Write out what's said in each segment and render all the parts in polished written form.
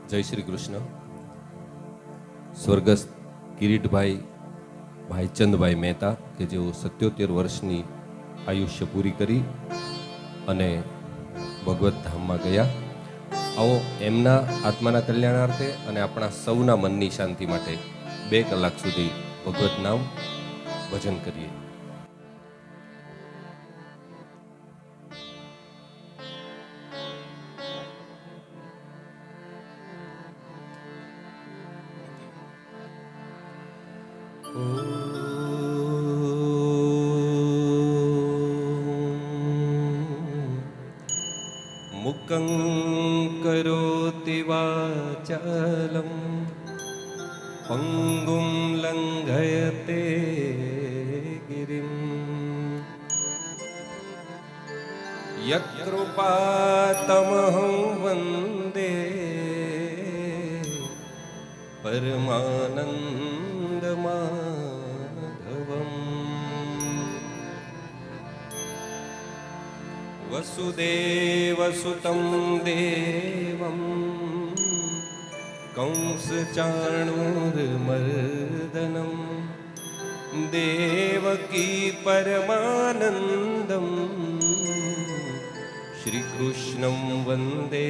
જય શ્રી કૃષ્ણ. સ્વર્ગસ્થ કિરીટભાઈ ભાઈચંદભાઈ મહેતા કે જેઓ 77 વર્ષની આયુષ્ય પૂરી કરી અને ભગવત ધામમાં ગયા. આવો એમના આત્માના કલ્યાણાર્થે અને આપણા સૌના મનની શાંતિ માટે 2 કલાક સુધી ભગવત નામ ભજન કરીએ. મુકં કરોતિ વાચાલં પંગું લંઘયતે ગિરિમ યત્કૃપાતમહં વંદે પરમાનંદમાધવમ. વસુદેવસુતં દેવં કંસચાણૂરમર્દનમ દેવકી પરમાનંદમ શ્રીકૃષ્ણં વંદે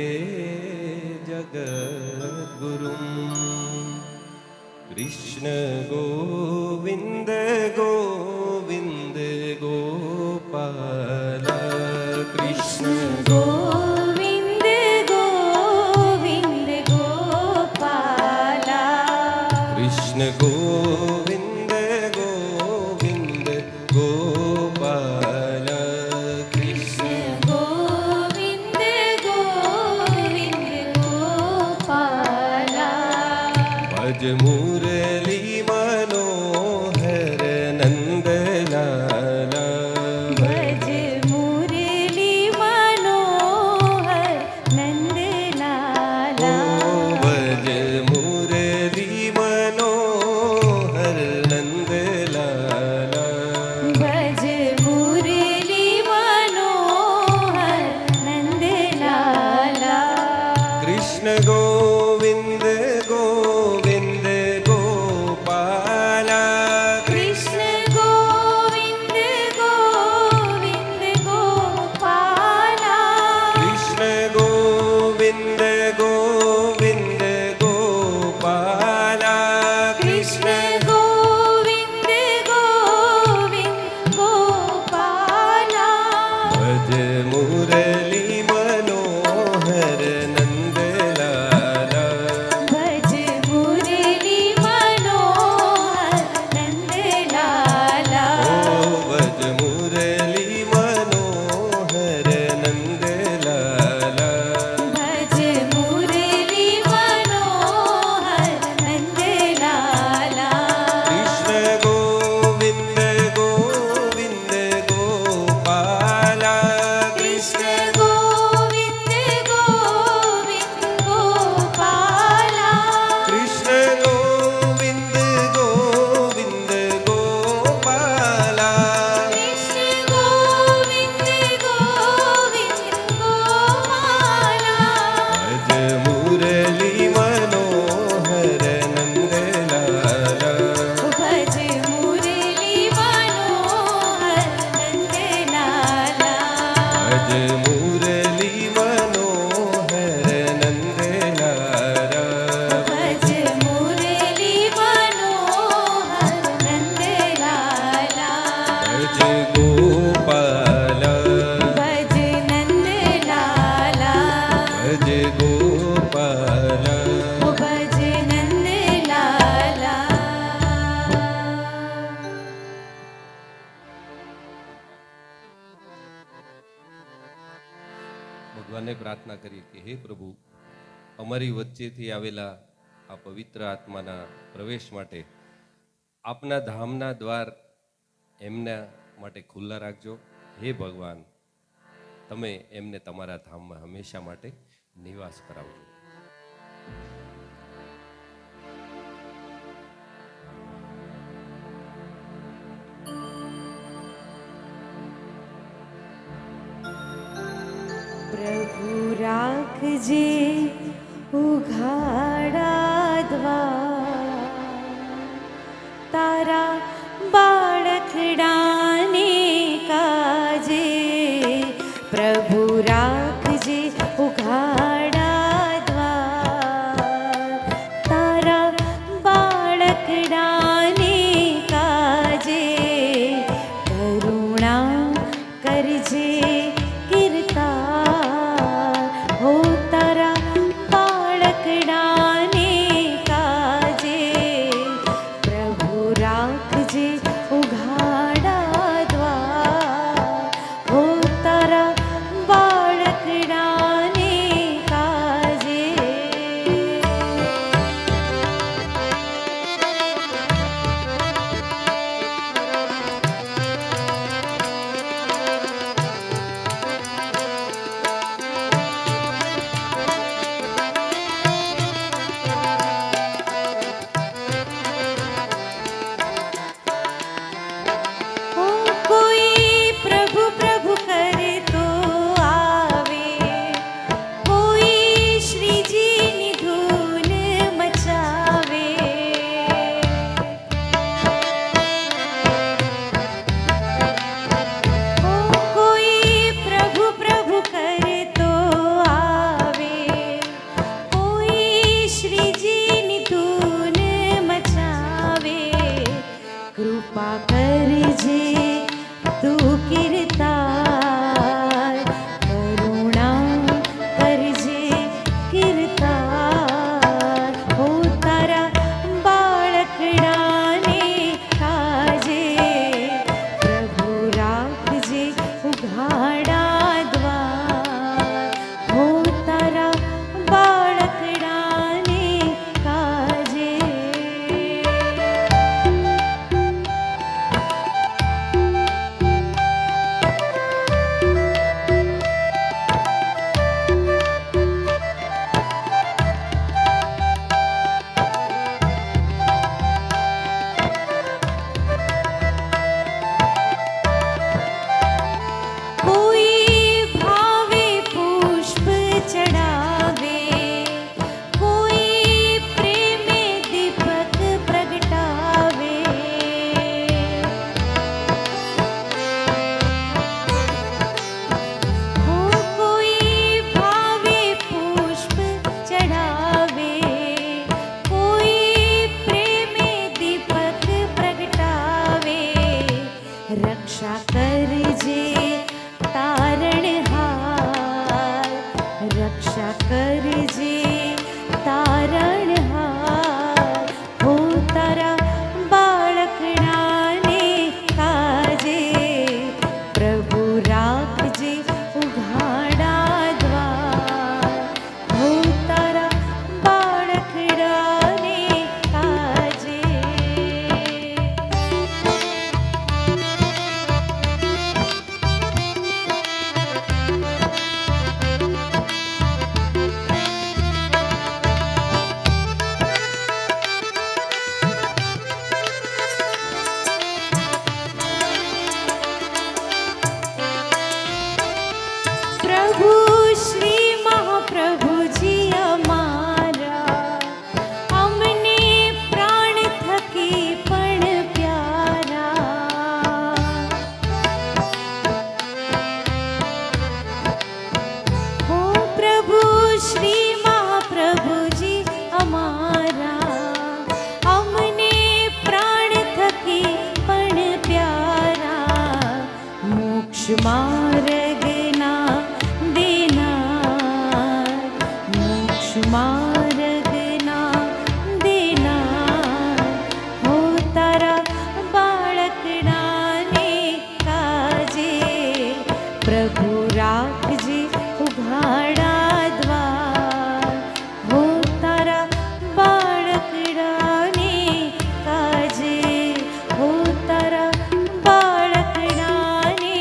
જગદ્ગુરુમ. કૃષ્ણ ગોવિંદ ગોવિંદ ગોપાલ કૃષ્ણ ગોવિંદ ગોવિંદ ગોપાલ કૃષ્ણ ગોવિંદ ગોવિંદ ગોપાલ કૃષ્ણ ગોવિંદ ગોવિંદ ગોપાલ ભજ મુરલી મનોહર નંદલાલ ભજ મુરલી મનોહર નંદલાલ ભજ મુરલી મનોહર નંદલાલ ભજ મુરલી મનોહર નંદલાલ કૃષ્ણ ગોવિંદ ગોવિંદ ગોપાલ કૃષ્ણ ગોવિંદ ગોવિંદ ગોપાલ કૃષ્ણ ગોવિંદ ગોવિંદ ગોપાલ કૃષ્ણ ગોવિંદ ગોવિંદ ગોપાલ ભજ મુરલી મનોહર નંદલાલ ભજ મુરલી મનોહર નંદલાલ ભજ મુરલી મનોહર નંદલાલ ભજ મુરલી મનોહર નંદલાલ કૃષ્ણ ગોવિંદ ગોવિંદ ગોપાલ કૃષ્ણ ગોવિંદ ગોવિંદ ગોપાલ કૃષ્ણ ગોવિંદ ગોવિંદ ગોપાલ કૃષ્ણ ગોવિંદ ગોવિંદ ગોપાલ ભજ મુરલી મનોહર નંદલાલ ભજ મુરલી મનોહર નંદલાલ ભજ મુરલી મનોહર નંદલાલ ભજ મુરલી મનોહર નંદલાલ ભજ ગોપાલ ભજ નંદલાલ ભજ ગોપાલ ભજ નંદલાલ ભગવાનને પ્રાર્થના કરી કે હે પ્રભુ, અમારી વચ્ચેથી આવેલા આ પવિત્ર આત્માના પ્રવેશ માટે આપના ધામના દ્વાર એમના માટે ખુલ્લા રાખજો. હે ભગવાન, તમે એમને તમારા ધામમાં હંમેશા માટે નિવાસ કરાવજો. પ્રભુ રાખજે ઉઘા રક્ષા કરજે તારણહાર, હો તારા બાળકડાને કાજે. પ્રભુ રાખજે ઉઘાડા દ્વાર, હો તારા બાળકડાને કાજે. પ્રભુ શ્રી મહાપ્રભુજી અમારા, અમને પ્રાણ થકી પણ પ્યારા. હો પ્રભુ શ્રી મહાપ્રભુજી અમારા, અમને પ્રાણ થકી પણ પ્યારા. મોક્ષ માર્ગના દેનાર, મોક્ષ માર્ગના દેનાર, હો તારા બાળકડાને કાજે. પ્રભુ રાખજે ઉઘાડા દ્વાર, હો તારા બાળકડાને કાજે. હો તારા બાળકડાને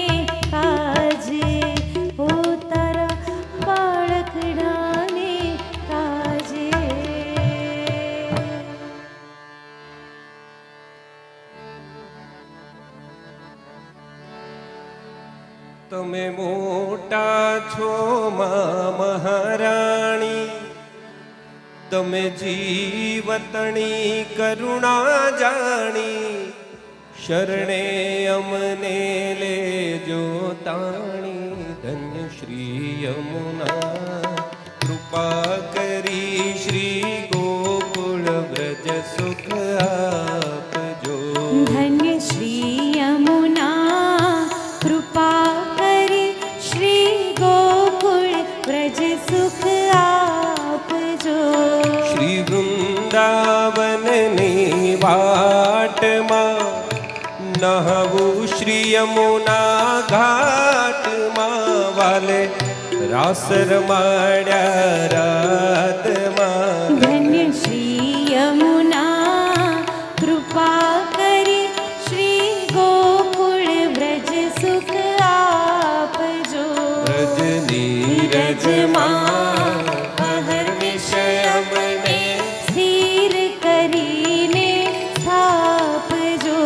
કાજે, હો તારા બાળકડાને કાજે. તમે મોટા છો મા મહારાણી, તમે જીવતણી કરુણા જાણી. શરણે અમને લેજો તાણી, ધન્ય શ્રી યમુના કૃપા કરી શ્રી ગોકુળ વ્રજ સુખ આપજો. ધન્ય શ્રી યમુના કૃપા કરી શ્રી ગોકુળ વ્રજ સુખ આપજો. શ્રી વૃંદાવનની વાટમાં નહવું શ્રી યમુના ઘાટમાં, વાલે રાસ રમાડ્યા રાતમાં. ધન્ય શ્રી યમુના કૃપા કરી શ્રી ગોકુળ વ્રજ સુખ આપજો. વ્રજ નીરજમાં અહર્નિશ અમને સ્થિર કરીને સ્થાપજો.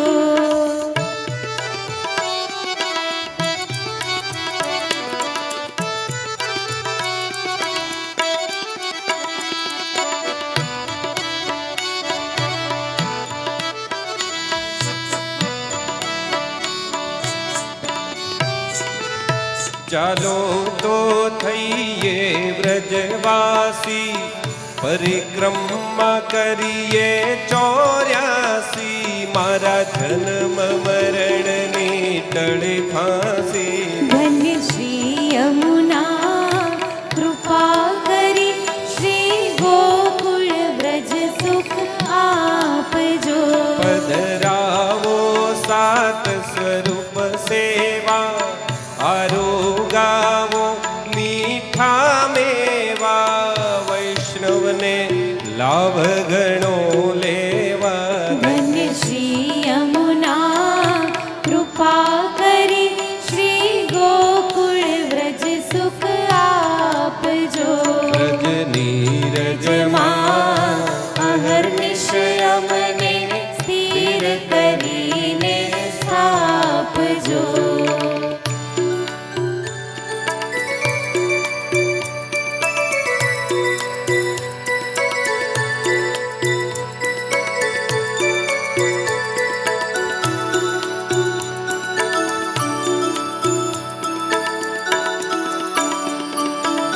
ચાલો તો થઈએ વ્રજવાસી, પરિક્રમા કરીએ 84. મારા જન્મ મરણની ટળે ફાંસી. ધન્ય શ્રી યમુના કૃપા કરી શ્રી ગોકુળ વ્રજ સુખ આપજો. પધરાવો સાત સ્વરૂપ સેવા, આરોગાવો મીઠા મેવા. વૈષ્ણવને લાભ ઘણો લેવા. ધન્ય શ્રી યમુના કૃપા કરી શ્રી ગોકુળ વ્રજ સુખ આપજો. વ્રજ નીરજમાં અહર્નિશ અમને સ્થિર કરીને સ્થાપજો.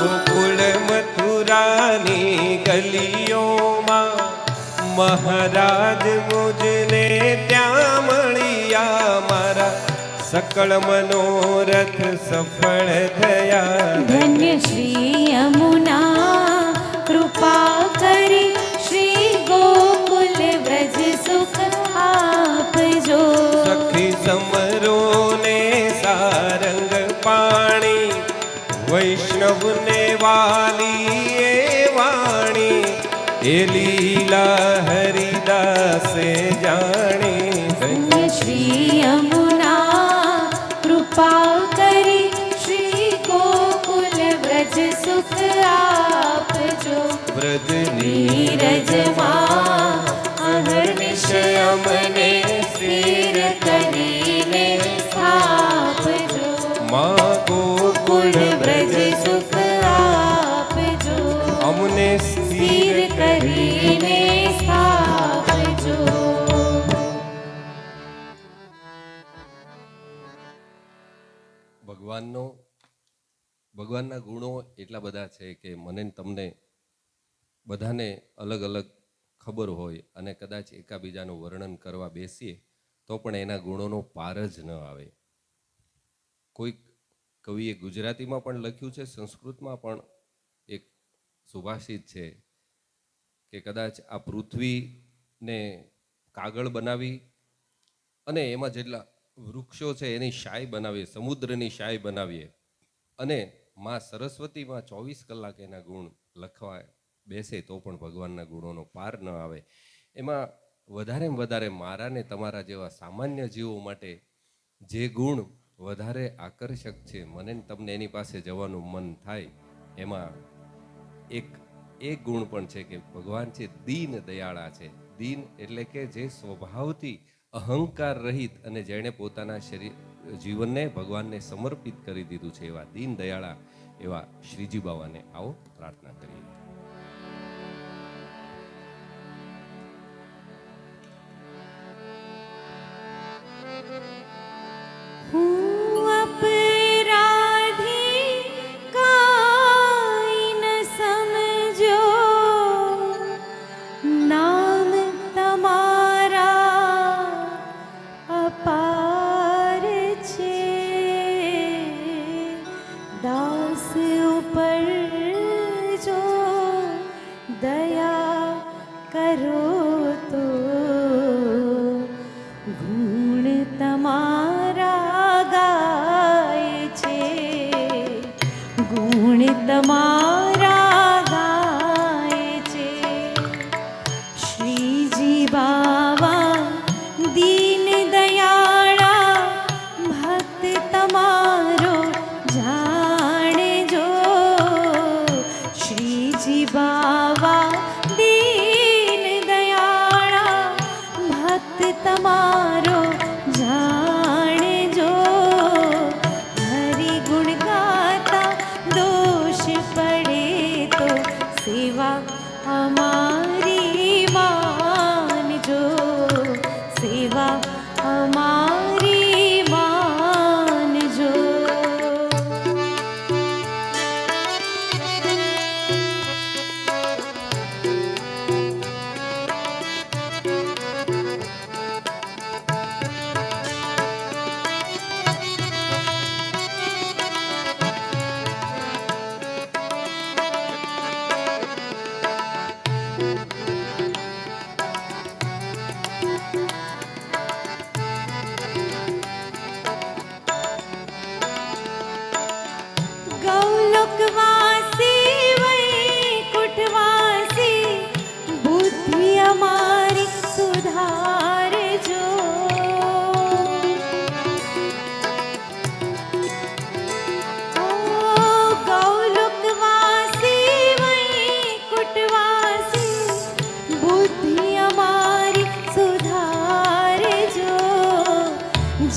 ગોકુળ મથુરાની ગલીઓમાં મહારાજ મુજને ત્યાં મળ્યા. મારા સકળ મનોરથ સફળ થયા. ધન્ય શ્રી યમુના કૃપા કરી શ્રી ગોકુલ વ્રજ સુખ આપજો. સખી સમરો ને સારંગ પાણી, વૈષ્ણવને વાલી એ વાણી, એ લીલા હરિદાસે જાણી. ધન્ય શ્રી યમુના કૃપા કરી શ્રી ગોકુલ વ્રજ સુખ આપજો. વ્રજની નીરજમાં અહર્નિશ અમને સ્થિર કરીને સ્થાપજો. મા ગોકુળ વ્રજ સુખ આપજો. અમને સ્થિર કરીને સ્થાપજો. ભગવાનના ગુણો એટલા બધા છે કે મને ને તમને બધાને અલગ અલગ ખબર હોય અને કદાચ એકાબીજાનું વર્ણન કરવા બેસીએ તો પણ એના ગુણોનો પાર જ ન આવે. કોઈક કવિએ ગુજરાતીમાં પણ લખ્યું છે, સંસ્કૃતમાં પણ એક સુભાષિત છે કે કદાચ આ પૃથ્વીને કાગળ બનાવી અને એમાં જેટલા વૃક્ષો છે એની શાય બનાવીએ, સમુદ્રની શાય બનાવીએ અને માં સરસ્વતીમાં 24 કલાક એના ગુણ લખવા બેસે તો પણ ભગવાનના ગુણોનો પાર ન આવે. એમાં વધારેમાં વધારે મારા ને તમારા જેવા સામાન્ય જીવો માટે જે ગુણ વધારે આકર્ષક છે, મને ને તમને એની પાસે જવાનું મન થાય, એમાં એક ગુણ પણ છે કે ભગવાન છે દીન દયાળા છે. દીન એટલે કે જે સ્વભાવથી અહંકાર રહિત અને જેણે પોતાના જીવનને ભગવાનને સમર્પિત કરી દીધું છે એવા દીન દયાળા એવા શ્રીજી બાવાને આવો પ્રાર્થના કરીએ. હું અપરાધી કાઈ ન સમજો, નામ તમારા અપાર છે. દાસ ઉપર જો દયા કરો તો ગુણ તમારા ગાય છે. ગુણ તમારા ગાય છે. શ્રીજી બાવા દીન દયાળા ભક્ત તમારો જાણજો. શ્રીજી બાવા દીન દયાળા ભક્ત તમારો જાણજો. હરિ ગુણ ગાતા દોષ પડે તો સેવા અમારી માનજો. સેવા અમારી માનજો. ગૌલોકવાસી વૈકુંઠવાસી બુદ્ધિ અમારી સુધારજો. ઓ ગૌલોકવાસી વૈકુંઠવાસી બુદ્ધિ અમારી સુધારજો.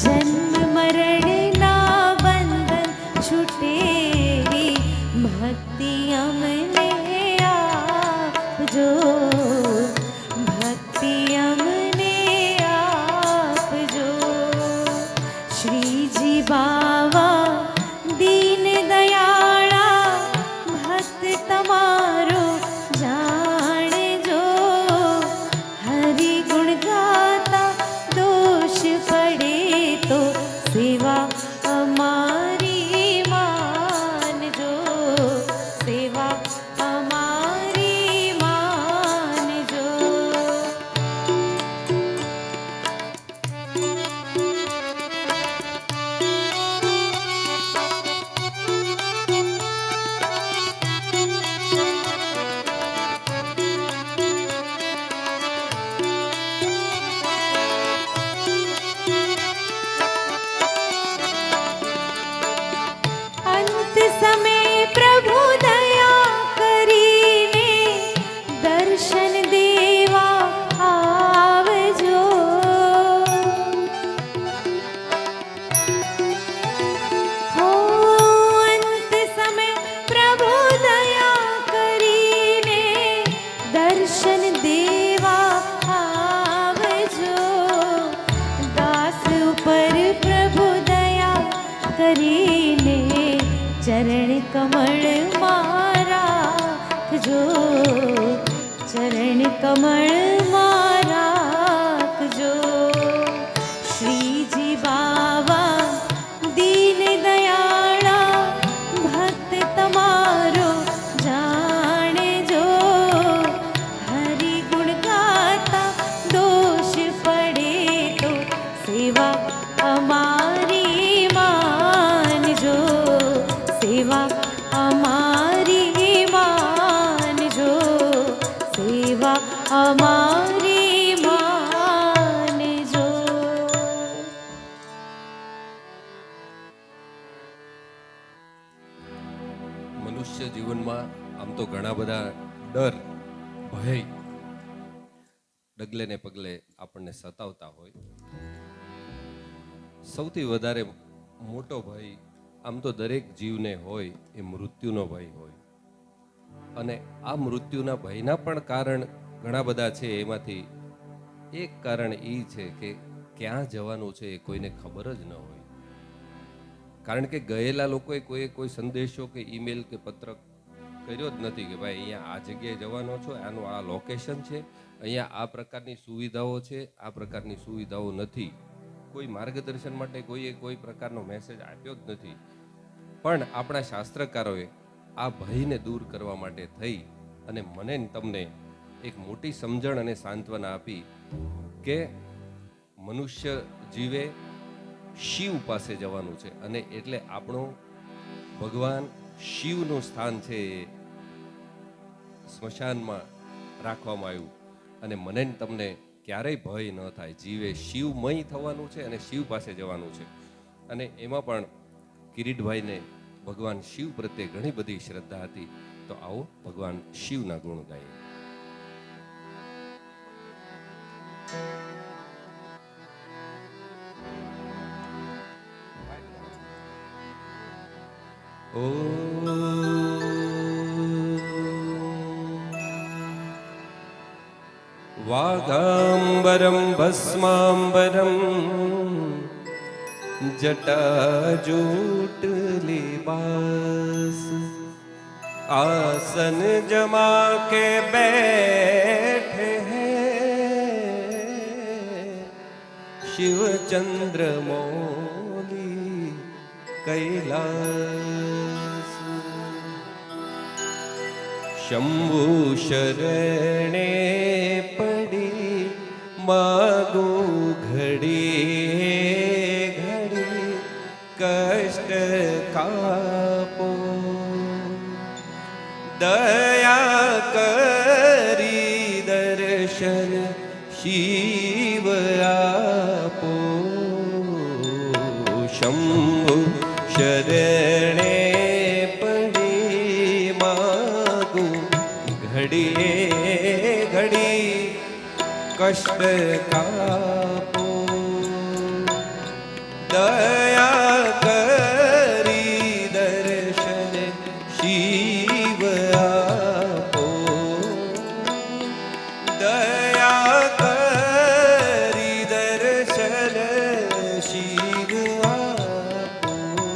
જન્મ મરણના બંધન છૂટે ભક્તિ અમને આપજો. ભક્તિ અમને આપજો. શ્રીજી બાવા દીન દયાળા ભક્ત તમારો જાણજો. હરિ ગુણ ગાતા દોષ પડે તો સેવા કમળમાં રાખજો. શ્રીજી બાવા દીન દયાળા ભક્ત તમારો જાણજો. હરિ ગુણ ગાતા દોષ પડે તો સેવા અમારી માનજો. સેવા અમારી માનજો. સેવા અમારી માનજો. મનુષ્ય જીવનમાં આમ તો ઘણા બધા ડર, ભય ડગલે ને પગલે આપણને સતાવતા હોય. સૌથી વધારે મોટો ભય આમ તો દરેક જીવને હોય એ મૃત્યુનો ભય હોય. અને આ મૃત્યુના ભયના પણ કારણ ઘણા બધા છે. એમાંથી એક કારણ એ છે કે ક્યાં જવાનું છે એ કોઈને ખબર જ ન હોય. કારણ કે ગયેલા લોકોએ કોઈ સંદેશો કે ઈમેલ કે પત્રક કર્યો જ નથી કે ભાઈ અહીંયા આ જગ્યાએ જવાનો છો, આનું આ લોકેશન છે, અહીંયા આ પ્રકારની સુવિધાઓ છે, આ પ્રકારની સુવિધાઓ નથી. કોઈ માર્ગદર્શન માટે કોઈએ કોઈ પ્રકારનો મેસેજ આપ્યો જ નથી. પણ આપણા શાસ્ત્રકારોએ આ ભયને દૂર કરવા માટે થઈ અને મને ને તમને એક મોટી સમજણ અને સાંત્વના આપી કે મનુષ્ય જીવે શિવ પાસે જવાનું છે. અને એટલે આપણું ભગવાન શિવનું સ્થાન છે એ સ્મશાનમાં રાખવામાં આવ્યું. અને મને ને તમને ક્યારેય ભય ન થાય. જીવે શિવમય થવાનું છે અને શિવ પાસે જવાનું છે. અને એમાં પણ કિરીટભાઈને ભગવાન શિવ પ્રત્યે ઘણી બધી શ્રદ્ધા હતી. તો આવો ભગવાન શિવના ગુણ ગાઈએ. ઓ વાગાંબરમ ભસ્માંબરમ जटाजूटलिबास आसन जमा के बैठे हैं शिव चंद्र मौली कैलास शंभु शरणे पड़ी मागू घड़ी कष्ट कापो दया करी दर्शन शिव आपो शंभु शरणे पड़ी मागू घड़िए घड़ी कष्ट कापो दया करी दर्शन शिव आपो दया करी दर्शन शिव आपो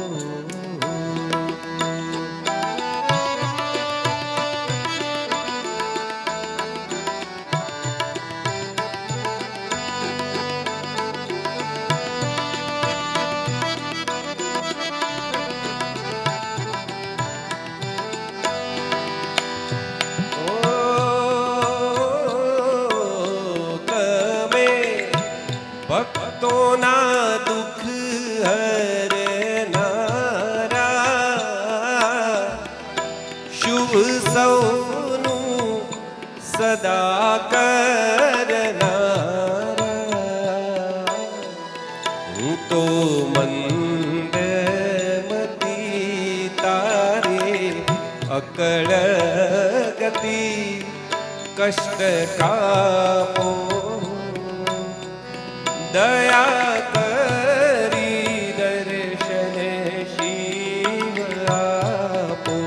ભક્તોના દુઃખ હરનારા શુભ સૌનું સદા કરનારા હું તો મંદમતી તારી અકળ ગતિ કષ્ટ કાપો दया करी दर्शन शिव आपो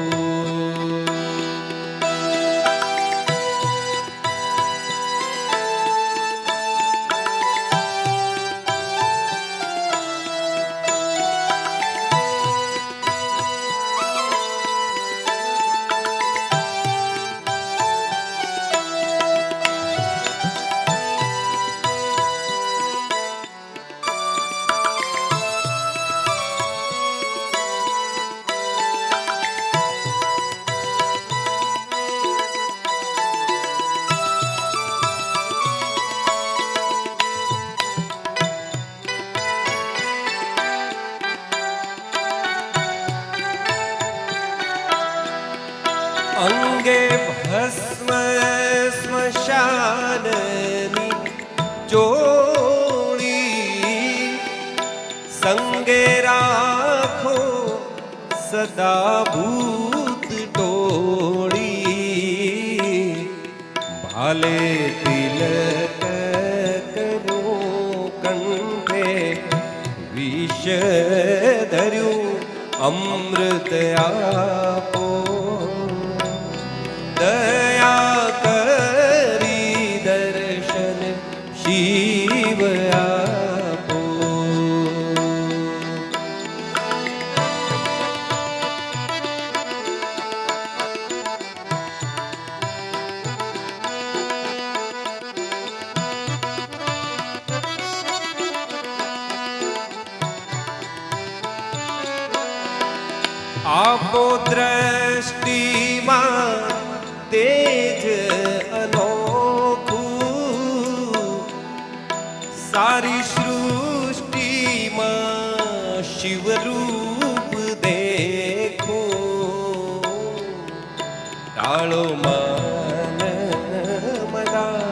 અંગે ભસ્મ સ્મશાનની ચોળી, સંગે રાખો સદા ભૂત ટોળી, ભાલે તિલક કરો કંઠે, વિષ ધર્યું અમૃત આપો, દયા કરી દર્શન શિવ આપો. આપો દ્રષ્ટિમાં તેજ અનોખું, સારી સૃષ્ટિમાં શિવરૂપ દેખું, ટાળો માન મદા,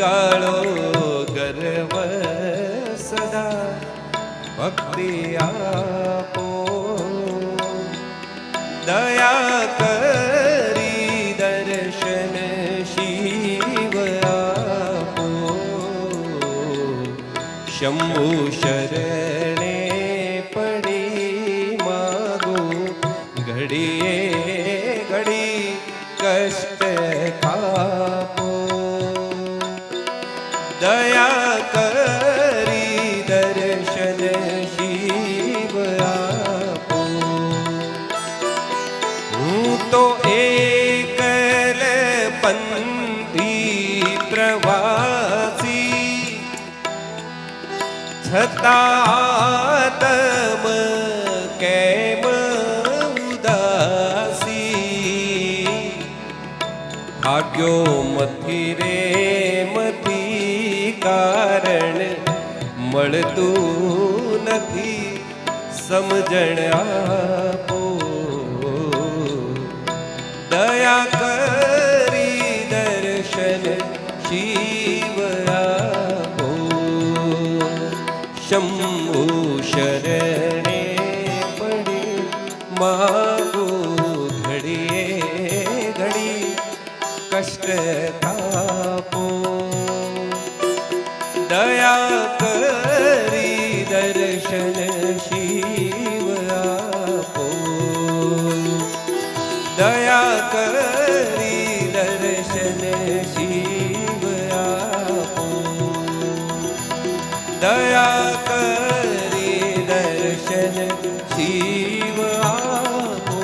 ગાળો ગર્વ સદા, ભક્તિ આપો, દયા કરી દર્શન શિવ આપો. શંભુ શરણે પડી માગો, ઘડીએ ઘડી કષ્ટ કાપો, દયા કરી દર્શન શિવ આપો. હું તો એકલ પંથી પ્રવાસી, છતાં તમ કેમ ઉદાસી, ભાગ્યો મથી રે મથી કારણ મળતું નથી, સમજણ આપો, દયા કરી દર્શન શિવ આપો. શંભુ શરણે પડી માગો, ઘડીએ ઘડી કષ્ટ તાપો, દયા કરી દર્શન શિવ આપો, દયા કરી દર્શન શિવ આપો, દયા કરી દર્શન શિવ આપો.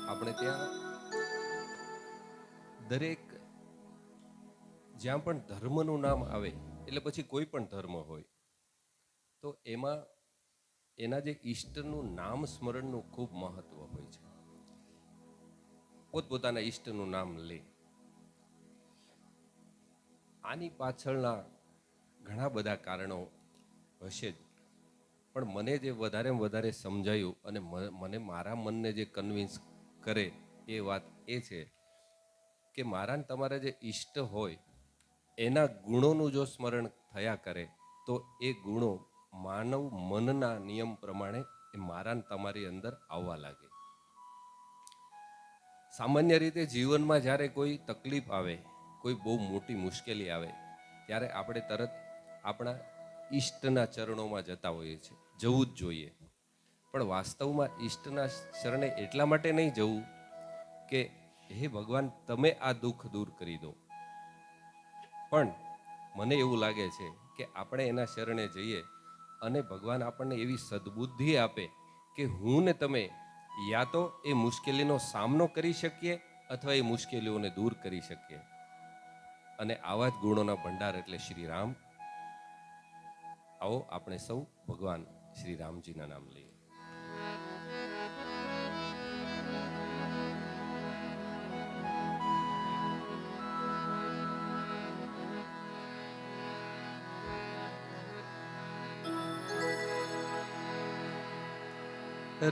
આપણે ત્યાં દરેક જ્યાં પણ ધર્મનું નામ આવે એટલે પછી કોઈ પણ ધર્મ હોય તો એમાં એના જે ઈષ્ટનું નામ સ્મરણનું ખૂબ મહત્વ હોય છે. પોતપોતાના ઈષ્ટનું નામ લે. આની પાછળના ઘણા બધા કારણો હશે જ, પણ મને જે વધારે સમજાયું અને મને મારા મનને જે કન્વિન્સ કરે એ વાત એ છે કે મારા ને તમારા જે ઈષ્ટ હોય એના ગુણોનું જો સ્મરણ થયા કરે તો એ ગુણો માનવ મનના નિયમ પ્રમાણે એ મારા ને તમારી અંદર આવવા લાગે. સામાન્ય રીતે જીવનમાં જ્યારે કોઈ તકલીફ આવે, કોઈ બહુ મોટી મુશ્કેલી આવે ત્યારે આપણે તરત આપણા ઈષ્ટના ચરણોમાં જતા હોઈએ છીએ, જવું જ જોઈએ. પણ વાસ્તવમાં ઈષ્ટના શરણે એટલા માટે નહીં જવું કે હે ભગવાન તમે આ દુઃખ દૂર કરી દો, પણ મને એવું લાગે છે કે આપણે એના શરણે જઈએ અને ભગવાન આપણને એવી સદબુદ્ધિ આપે કે હું ને તમે યા તો એ મુશ્કેલીનો સામનો કરી શકીએ અથવા એ મુશ્કેલીઓને દૂર કરી શકીએ. અને આવા જ ગુણોના ભંડાર એટલે શ્રી રામ. આવો આપણે સૌ ભગવાન શ્રી રામજીના નામ લઈએ.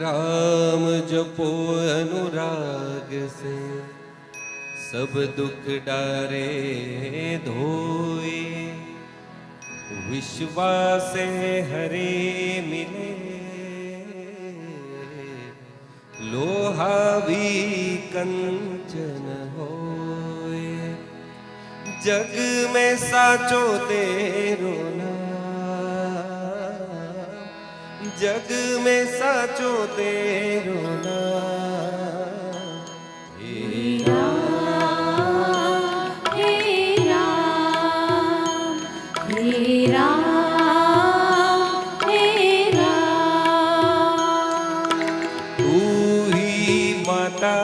राम जपो अनुराग से सब दुख डारे धोए, विश्वासे हरे मिले लोहा भी कंचन होए. जग में साचो तेरो जग में साचो तेरो नाम. हे राम हे राम हे राम हे राम. तू ही माता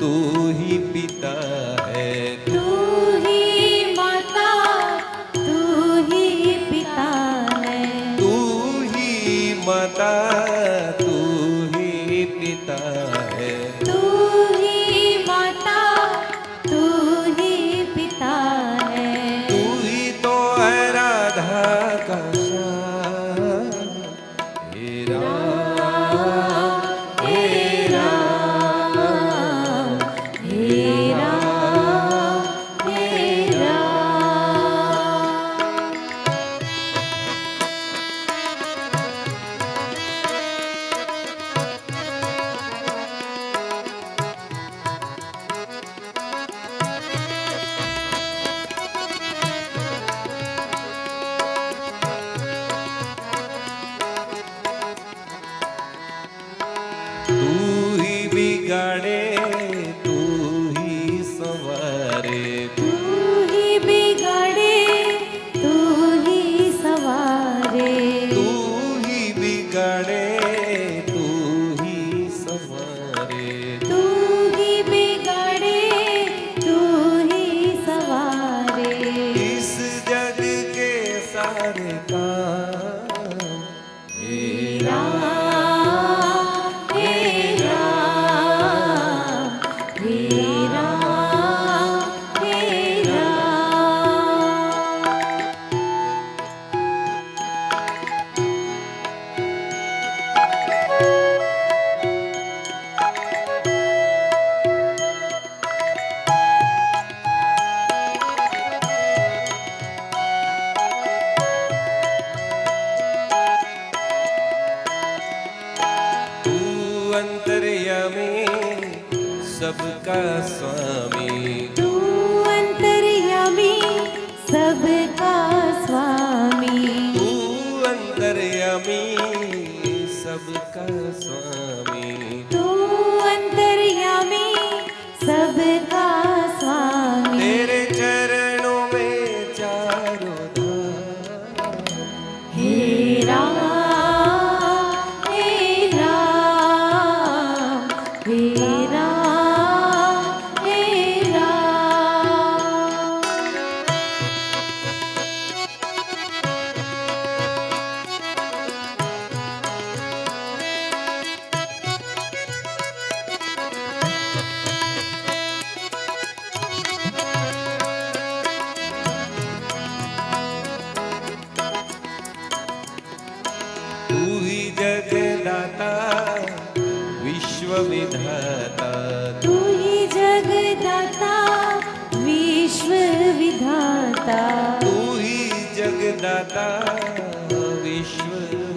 तू ही पिता है, तू ही माता तू ही पिता है. माता तू ही पिता है, तू ही माता तू ही पिता है. तू ही तो है राधा का श्याम. हे राम हे राम हे राम हे राम. तू ही बिगाड़े तू ही संवारे, तू ही बिगाड़े तू ही सवारे. तू ही बिगाड़े तू ही संवारे. तू ही बिगाड़े तू ही सवारे. इस जग के सारे काम. हे राम हे राम हे राम हे राम. तू अंतर्यामी सबका स्वामी, तू अंतर्यामी सबका स्वामी. तू अंतर्यामी सबका स्वामी. तू अंतर्यामी सबका स्वामी. तेरे चरणों में चारों धाम. हे राम हे राम हे राम हे राम. तू ही जगदाता विश्व विधाता, तू ही जगदाता विश्व विधाता. तू ही जगदाता विश्व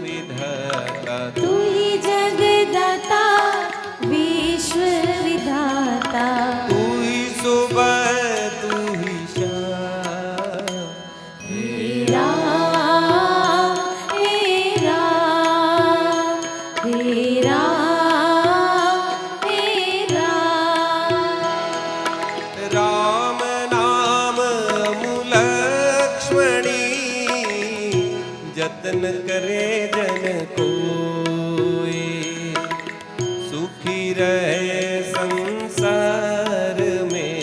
विधाता. तू ही जगदाता विश्व विधाता. तू ही सुबह तू ही शाम. हे राम हे राम हे राम हे राम. राम नाम अमुलक्ष्मणी जतन करे जन कोई. सुखी रहे संसार में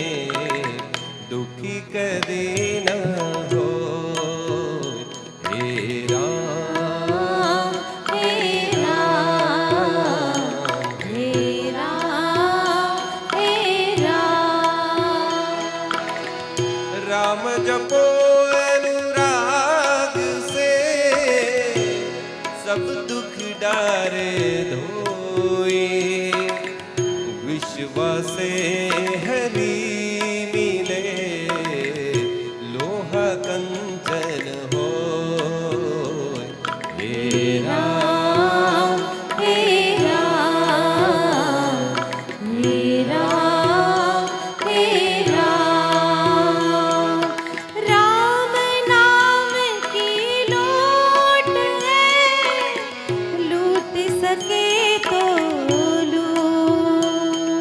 दुखी ત્યારે ધોઈ વિશ્વાસે હરી મિલે લોહ કંચન હોય હે રામ હે રામ હે રામ હે રામ राम नाम की लूट है लूट सके तो लूट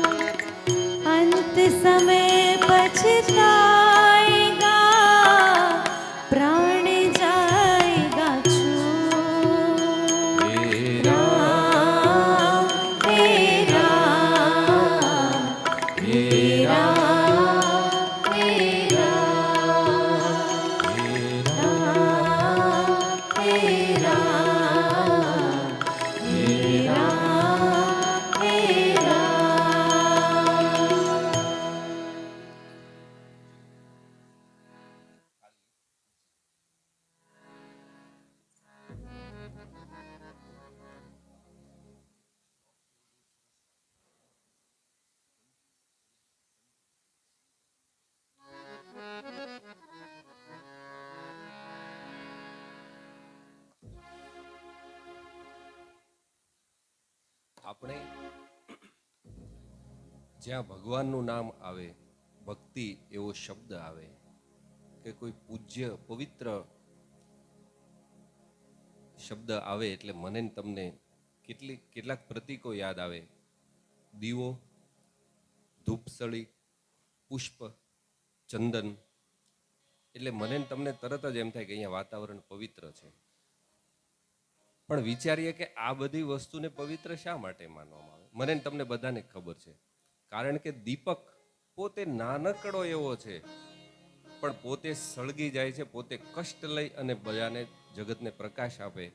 अंत समय पछताएगा प्राण जाएगा छूट હે राम हे राम हे राम हे राम હે राम हे राम हे राम हे राम આપણે જ્યાં ભગવાનનું નામ આવે, ભક્તિ એવો શબ્દ આવે કે કોઈ પૂજ્ય પવિત્ર શબ્દ આવે એટલે મને ને તમને કેટલાક પ્રતીકો યાદ આવે. દીવો, ધૂપસળી, પુષ્પ, ચંદન. એટલે મને ને તમને તરત જ એમ થાય કે અહીંયા વાતાવરણ પવિત્ર છે. પણ વિચારીએ કે આ બધી વસ્તુને પવિત્ર શા માટે માનવામાં આવે? મને ને તમને બધાને ખબર છે. કારણ કે દીપક પોતે નાનકડો એવો છે પણ પોતે સળગી જાય છે, પોતે કષ્ટ લઈ અને બધાને જગતને પ્રકાશ આપે.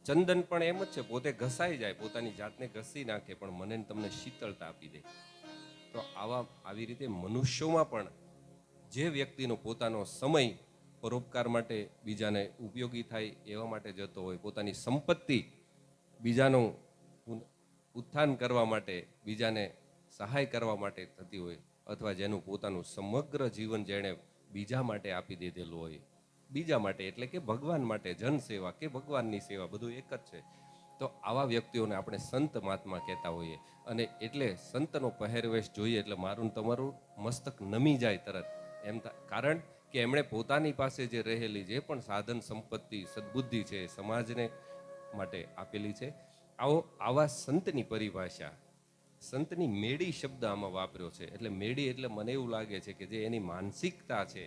ચંદન પણ એમ જ છે, પોતે ઘસાઈ જાય, પોતાની જાતને ઘસી નાખે પણ મને ને તમને શીતળતા આપી દે. તો આવી રીતે મનુષ્યોમાં પણ જે વ્યક્તિનો પોતાનો સમય પરોપકાર માટે બીજાને ઉપયોગી થાય એવા માટે જતો હોય, પોતાની સંપત્તિ બીજાનું ઉત્થાન કરવા માટે, બીજાને સહાય કરવા માટે થતી હોય, અથવા જેનું પોતાનું સમગ્ર જીવન જેણે બીજા માટે આપી દીધેલું હોય, બીજા માટે એટલે કે ભગવાન માટે, જનસેવા કે ભગવાનની સેવા બધું એક જ છે. તો આવા વ્યક્તિઓને આપણે સંત મહાત્મા કહેતા હોઈએ. અને એટલે સંતનો પહેરવેશ જોઈએ એટલે મારું તમારું મસ્તક નમી જાય તરત એમ. કારણ કે એમણે પોતાની પાસે જે રહેલી જે પણ સાધન સંપત્તિ સદબુદ્ધિ છે સમાજને માટે આપેલી છે. આવા સંતની પરિભાષા, સંતની મેળી શબ્દ આમાં વાપર્યો છે. એટલે મેળી એટલે મને એવું લાગે છે કે જે એની માનસિકતા છે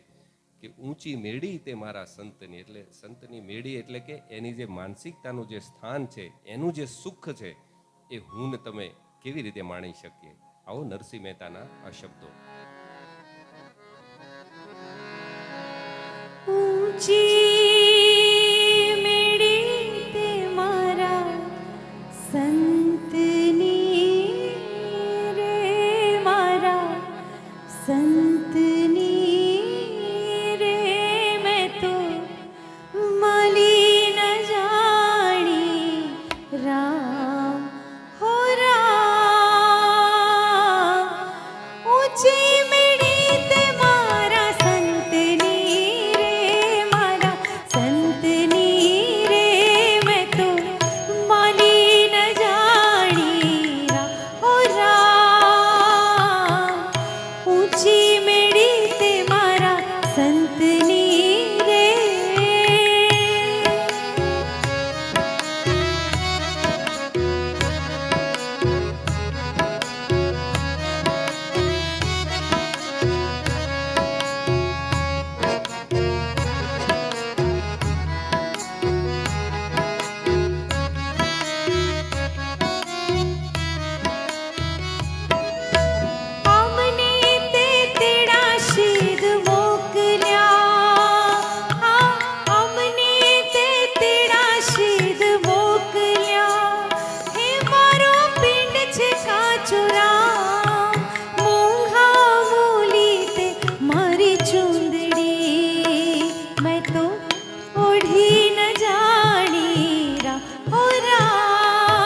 કે ઊંચી મેળી તે મારા સંતની. એટલે સંતની મેળી એટલે કે એની જે માનસિકતાનું જે સ્થાન છે, એનું જે સુખ છે એ હું ને તમે કેવી રીતે માણી શકીએ. આવો નરસિંહ મહેતાના આ શબ્દો. ऊंची मेड़ी ते मारा संतनी रे मारा संतनी रे मैं तो मली न जानी राम हो राम. ऊंची मेड़ी ते मारा संतनी रे मारा संतनी रे मैं तो माली न जानी राम हो राम. ऊंची मेड़ी ते मारा संतनी रे. हमने ते तेरा शीद मोकल्या, हमने ते तेरा शीद मोकल्या. हे मारो पिंड छे काचुरा मूंघा मूली ते मारी चुंदड़ी मैं तो ओढ़ी न जानी रा हो राम.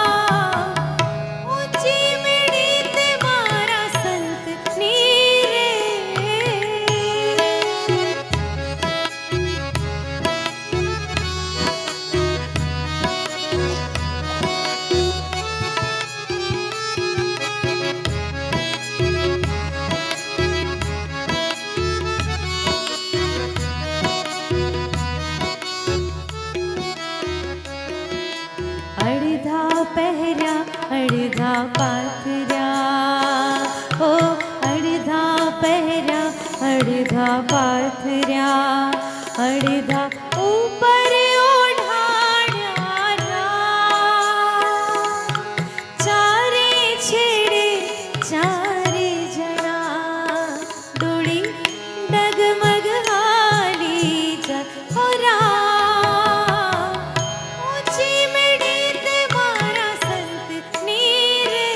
પાથર્યા, ઓ અડધા પહેર્યા, અડધા પાથર્યા, અડધા ઉપર ઓઢાડ્યા. ચારે છેડે ચારે જણા ડોળી ડગમગ હાલી જાય. હો રામ, ઊંચી મેળી તે મારા સંતની રે.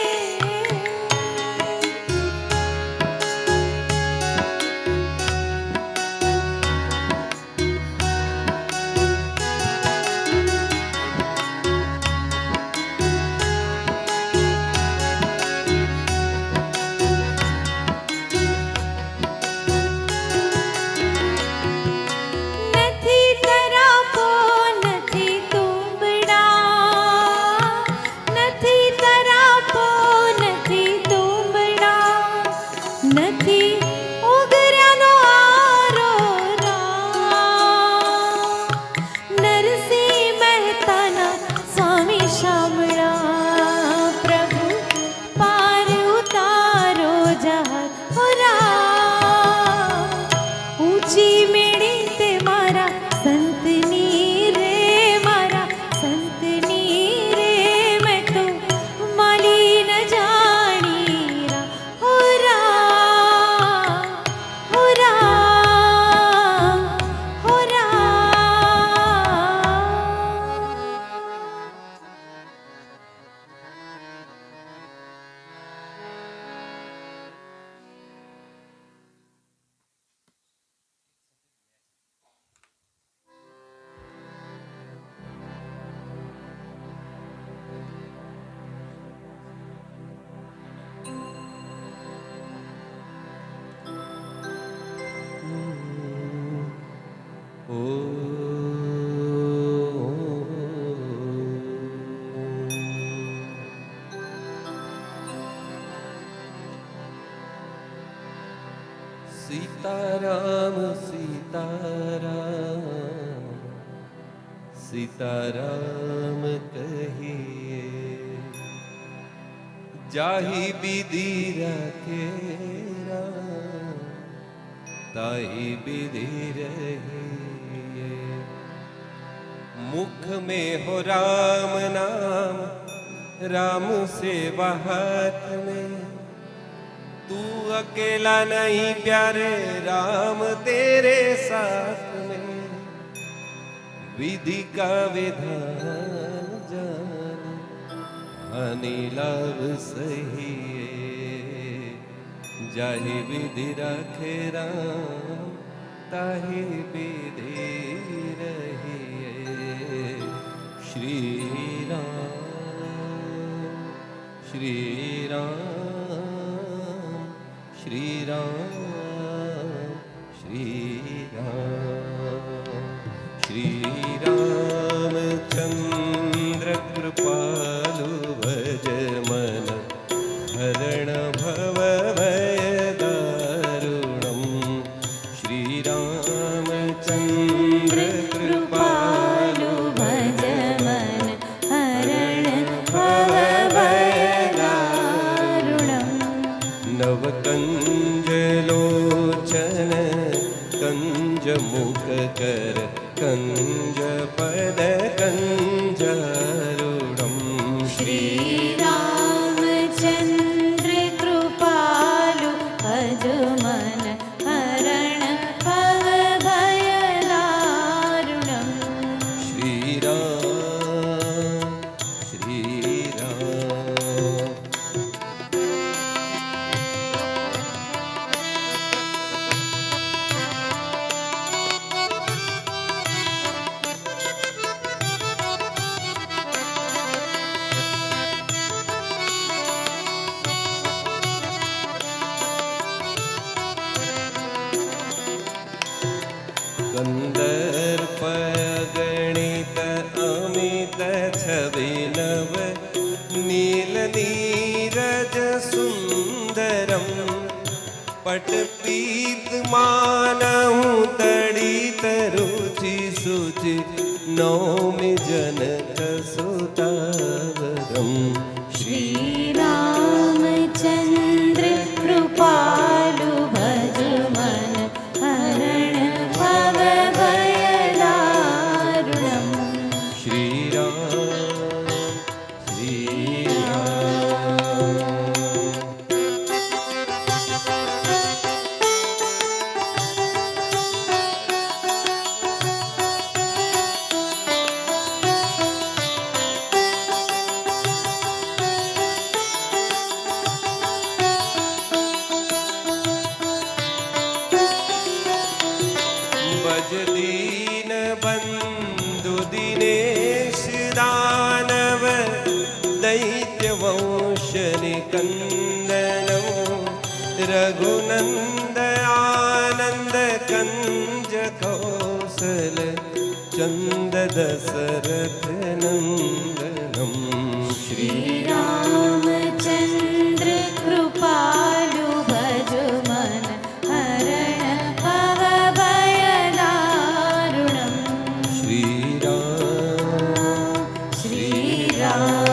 નથી તરાપો નથી તુંબડા, નથી તરાપો નથી તુંબડા, નથી ઉગર્યાનો આરો રામ. નરસિંહ મહેતાના સ્વામી શામળા, પ્રભુ પાર ઉતારો જહાજ. હો રામ, ઊંચી મેળી તે મારા સંતની રે, મારા સંતની રે. મેં તો માલી ન જાણી રા. હો રામ, હો રામ, હો રામ. सीताराम सीताराम सीताराम कहिए, जाहि विधि रखे राम, ताहि विधि रहिए. मुख में हो राम नाम, राम सेवा हाथ में. तू अकेला नहीं प्यारे, राम तेरे साथ में. विधि का विधान जान, हानि लाभ सही. जाहि विधि राखे राम, ताहि विधि रहिए. श्री राम श्री राम श्री राम श्री राम. श्री रामचंद्र कृपालु भज मन, हरण भव भय दारुणम्. श्री रामचंद्र कृपालु भज मन, हरण भव भय दारुणम्. नवकंज लोचन कंज मुख कर, कंज पद कंजारूढ़म्. श्री रामचंद्र कृपालु भज मन, हरण भव भय दारुणम्. श्री राम श्री राम. कंदर्प गणित अमित छवि नव, नील नीरज सुंदरम. पट पीत मानहु तड़ित रुचि सुचि, नौमि जनक सुतावरम. श्री राम बंधु दिनेश दानव दैत्य वंश निकंदनो रघुनंद आनंद कंज कौशल चंद दशरथ नंदनम श्री रामचंद्र कृपालु भज मन हरण भव भय दारुणम् श्री राम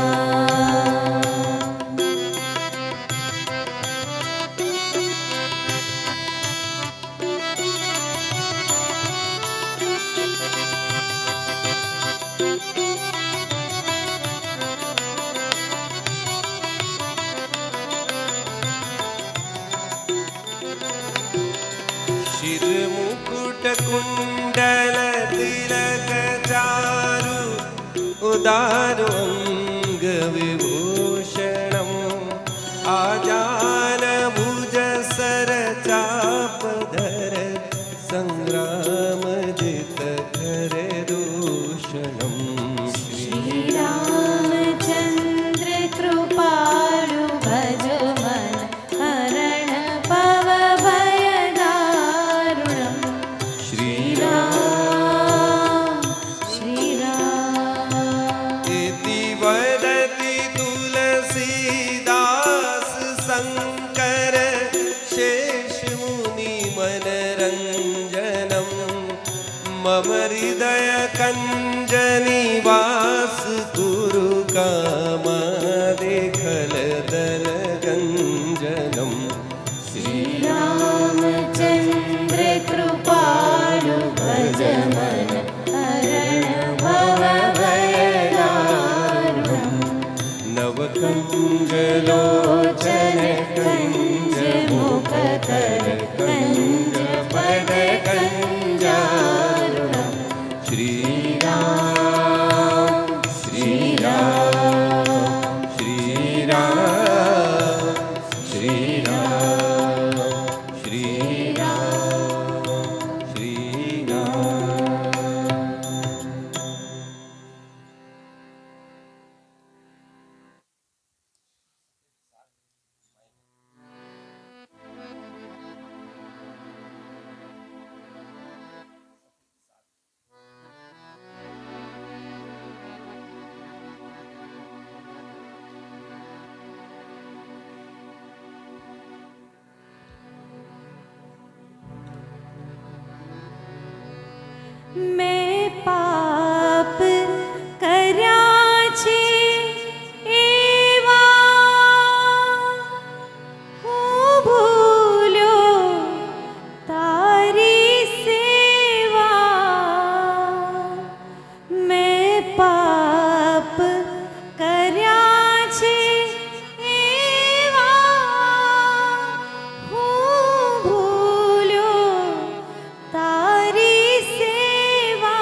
शिर मुकुट कुंडल तिलक चारु उदारु अंग विभूषणम आजान भुज सर चाप धर संग्राम जित कर दूषणम श्री रामचंद्र कृपालु भज मन हरण भव भय दारुणम् श्री राम इति वदति तुलसीदास शंकर शेष मुनि मनरंजनम मम हृदय कंज निवास कुरु कामादिखल दल गंजनम श्री रामचंद्र कृपालु भज मन हरण भव भय दारुणम् नव कंज लोचन कंज मुख कर कंज पद कंजारुणम श्री राम श्री राम श्री राम श्री राम श्री राम श्री राम मैं पाप કર્યા છે એવા હું ભૂલ્યો તારી સેવા મેં પાપ કર્યા છે એવા હું ભૂલ્યો તારી સેવા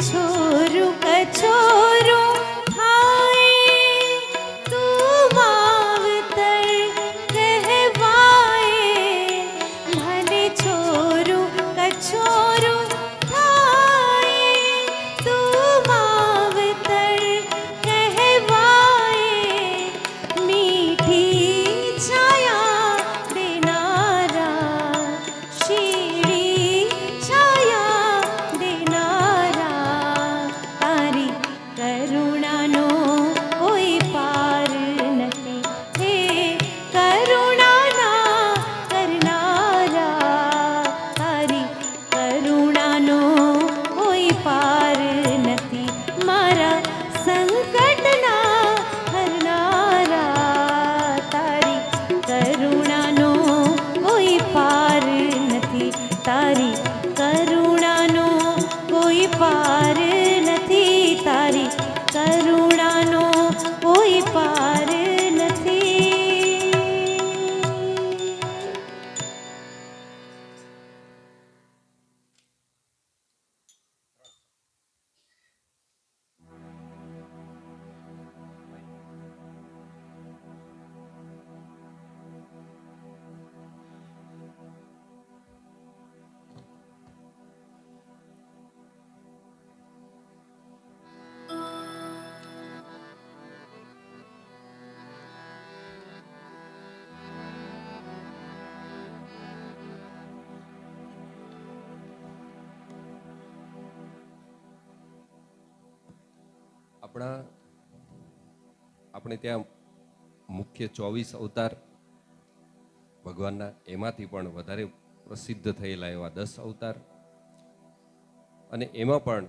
छोरू कछोरू हाय तू मावतर कहवाए भले छोरू कछोरू हाय तू मावतर कहवाए मीठी छाया देनारा शीड़ी छाया देनारा तारी करुणानो कोई पार नहीं हे करुणाना करनारा तारी करुणानो कोई पार नहीं मारा संकटना हरनारा तारी करुणानो कोई पार નથી તારી કરુણાનો કોઈ પાર નથી તારી કરુણાનો કોઈ પાર નથી. આપણે ત્યાં મુખ્ય 24 અવતાર ભગવાનના, એમાંથી પણ વધારે પ્રસિદ્ધ થયેલા એવા 10 અવતાર, અને એમાં પણ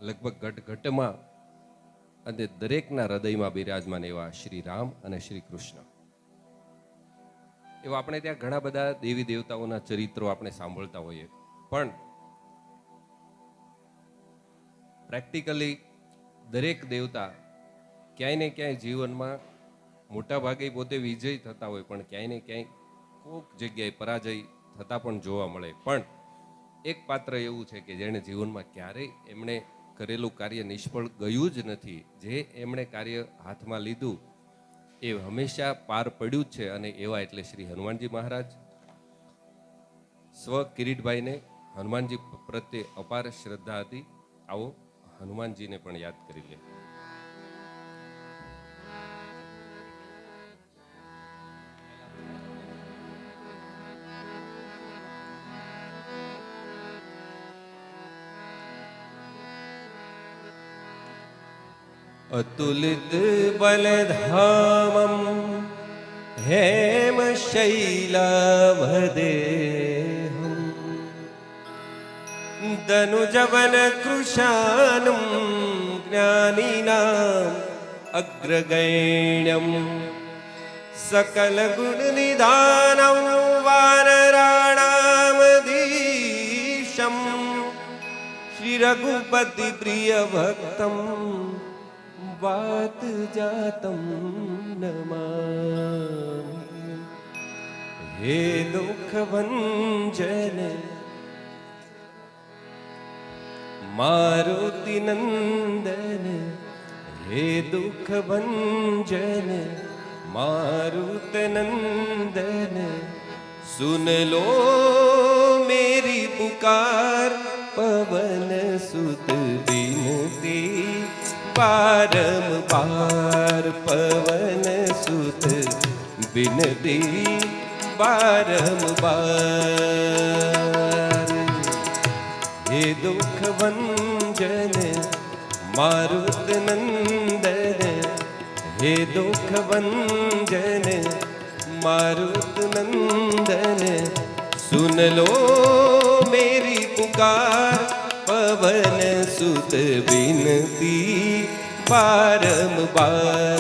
લગભગ ઘટઘટમાં અને દરેકના હૃદયમાં બિરાજમાન એવા શ્રી રામ અને શ્રી કૃષ્ણ. એવા આપણે ત્યાં ઘણા બધા દેવી દેવતાઓના ચરિત્રો આપણે સાંભળતા હોઈએ, પણ પ્રેક્ટિકલી દરેક દેવતા ક્યાંય ને ક્યાંય જીવનમાં મોટા ભાગે પોતે વિજય થતા હોય, પણ ક્યાંય ને ક્યાંય કોઈક જગ્યાએ પરાજય થતા પણ જોવા મળે. પણ એક પાત્ર એવું છે કે જેણે જીવનમાં ક્યારેય એમણે કરેલું કાર્ય નિષ્ફળ ગયું જ નથી. જે એમણે કાર્ય હાથમાં લીધું એ હંમેશા પાર પડ્યું જ છે, અને એવા એટલે શ્રી હનુમાનજી મહારાજ. સ્વ કિરીટભાઈને હનુમાનજી પ્રત્યે અપાર શ્રદ્ધા હતી. આવો હનુમાનજીને પણ યાદ કરી લે. अतुलित बलधामं हेम शैलाभदेहं दनुजवन कृशानं ज्ञानिनाम् अग्रगण्यं सकल गुण निधानं वानराणामधीशं श्री रघुपति प्रिय भक्तं वात जातं नमामि. हे दुख भंजन मारुति नंदन, हे दुख भंजन मारुत नंदन, सुन लो मेरी पुकार पवन सुत बिनती बारंबार. पवन सुत बिनती बारंबार. हे दुख भंजन मारुत नंदन, हे दुख भंजन मारुत नंदन, सुन लो मेरी पुकार पवन सुत बिनती बारंबार.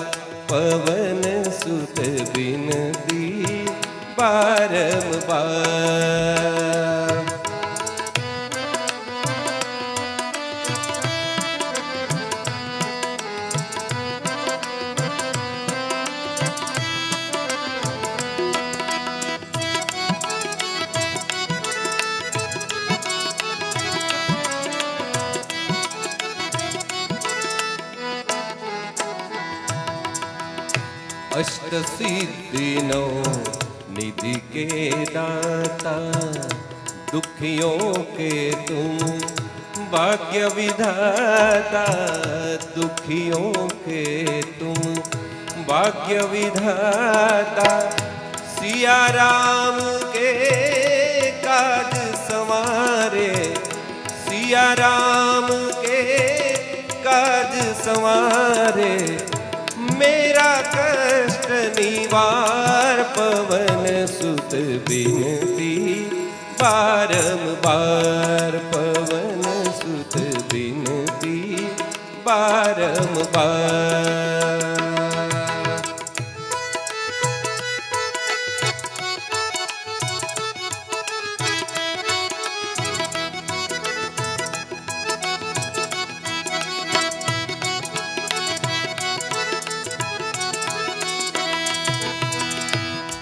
पवन सुत बिनती बारंबार. अष्ट सिद्धिनो निधि के दाता, दुखियों के तुम भाग्य विधाता, दुखियों के तुम भाग्य विधाता। सिया राम के काज संवारे, सिया राम के काज संवारे, मेरा कष्ट निवार। पवन सुत बिनती बारंबार, पवन सुत बिनती बारंबार।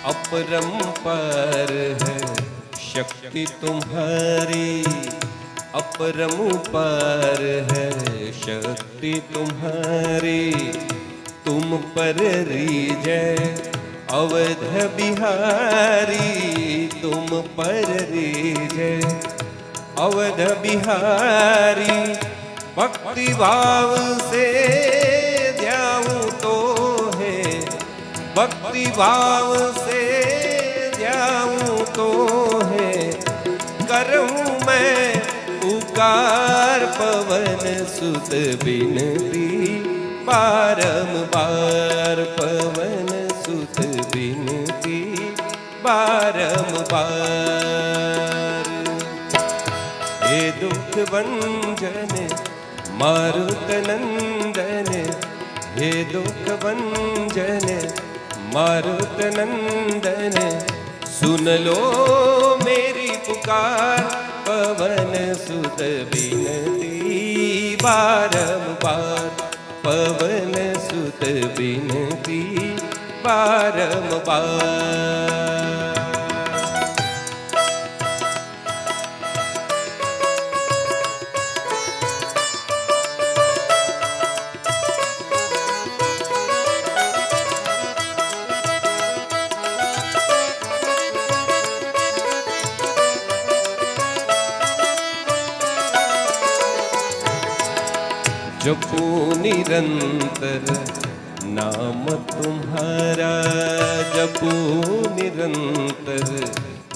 अपरंपार है शक्ति तुम्हारी, अपरंपार है शक्ति तुम्हारी। तुम पर रीजय अवध बिहारी, तुम पर रीजय अवध बिहारी। भक्ति भाव से ध्याऊं तो है, भक्ति भाव से ध्याऊं तो है, करूं मैं पुकार। पवन सुत बिनती बारंबार, पवन सुत बिनती बारंबार। हे दुख भंजन मारुत नंदन, हे दुख भंजन मारुत नंदन, सुन लो मेरी पुकार। पवन सुत बिनती बारंबार, पवन सुत बिनती बारंबार। जपू निरंतर नाम तुम्हारा, जपू निरंतर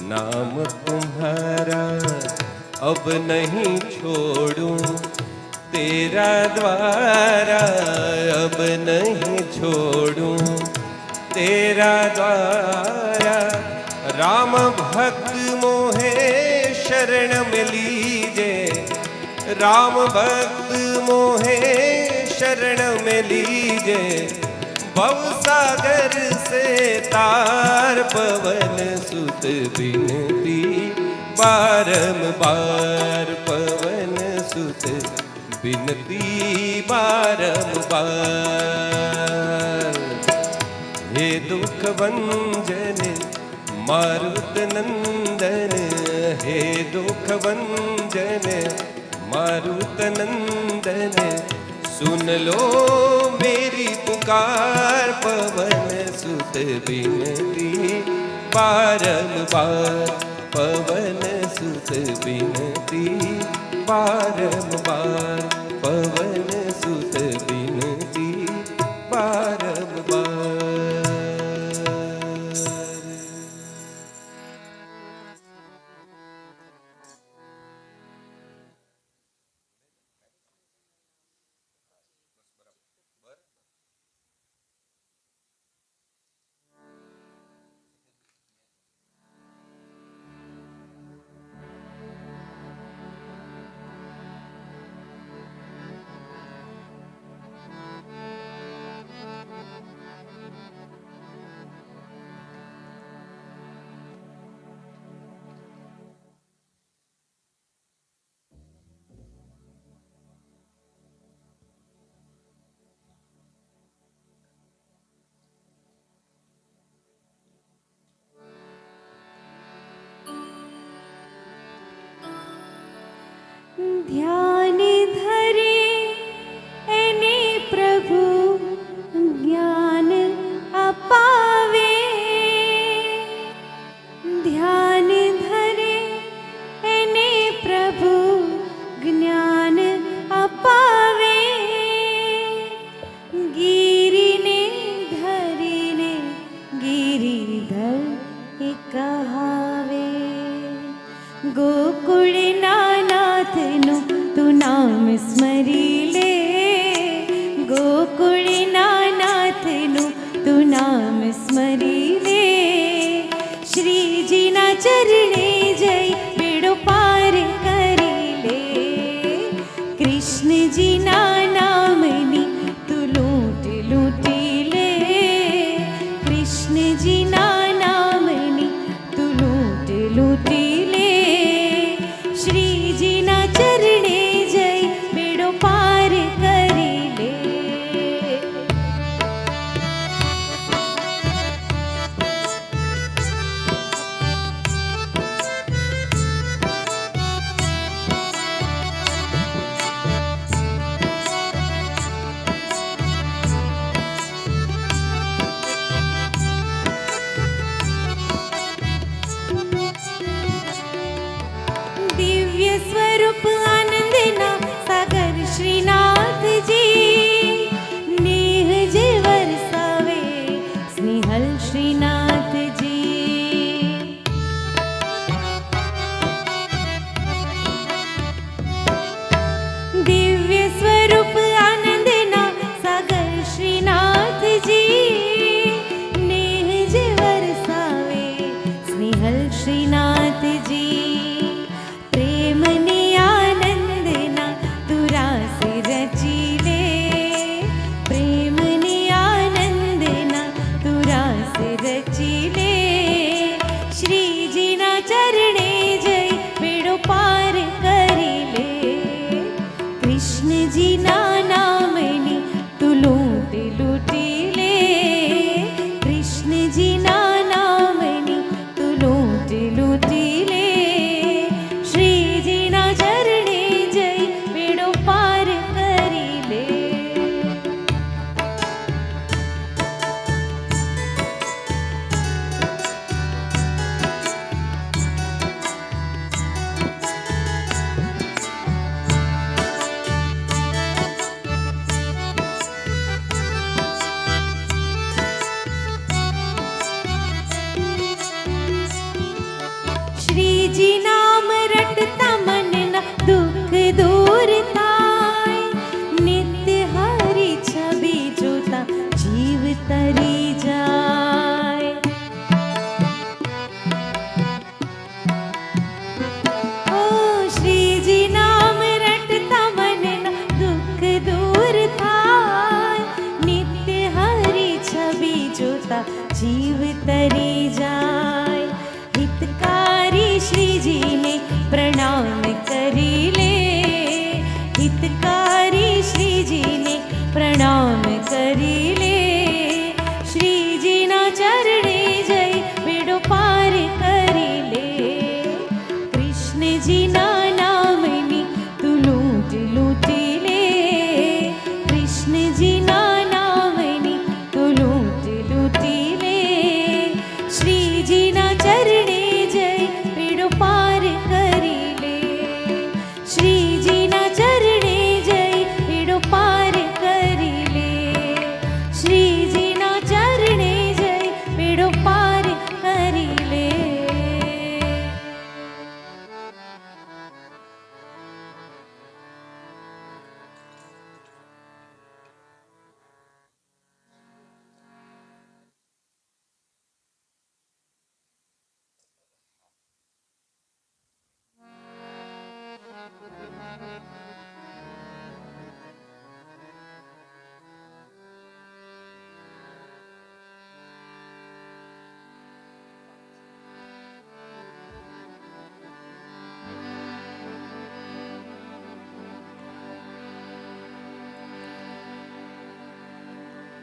नाम तुम्हारा। अब नहीं छोड़ूं तेरा द्वारा, अब नहीं छोड़ूं तेरा द्वारा। राम भक्त मोहे शरण में लीजे, राम भक्त मोहे शरण में लीजे। भवसागर से तार, पवन सुत बिनती बारंबार, पवन सुत बिनती बारंबार। हे दुख भंजन मारुत नंदन, हे दुख भंजन मारुत नंदन, सुन लो मेरी पुकार। पवन सुत बिनती बारंबार, पवन सुत बिनती बारंबार, पवन सुत बिनती बारंबार। ध्यान धरे एने प्रभु ज्ञान अपा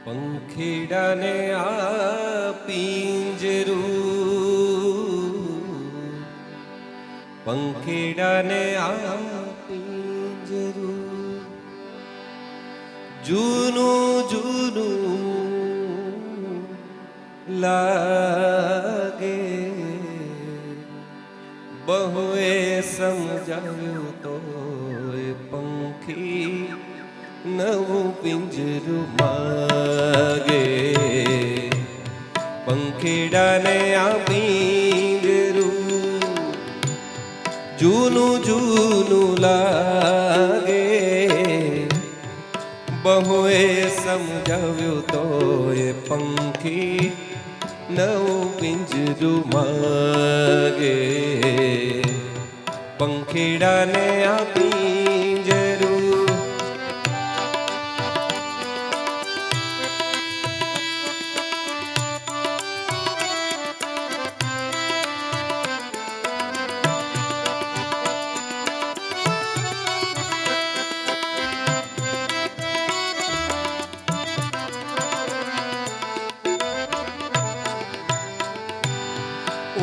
પંખીડાને આ પિંજરું, પંખીડાને આ પિંજરું, જૂનું જૂનું લાગે. બહુએ સમજાવ્યું તો પંખી નવું પિંજરું માગે. પંખીડાને આ પિંજરું જૂનું જૂનું લાગે. બહુએ સમજાવ્યું તો પંખી નવું પિંજરું માગે. પંખીડાને આ પિંજરું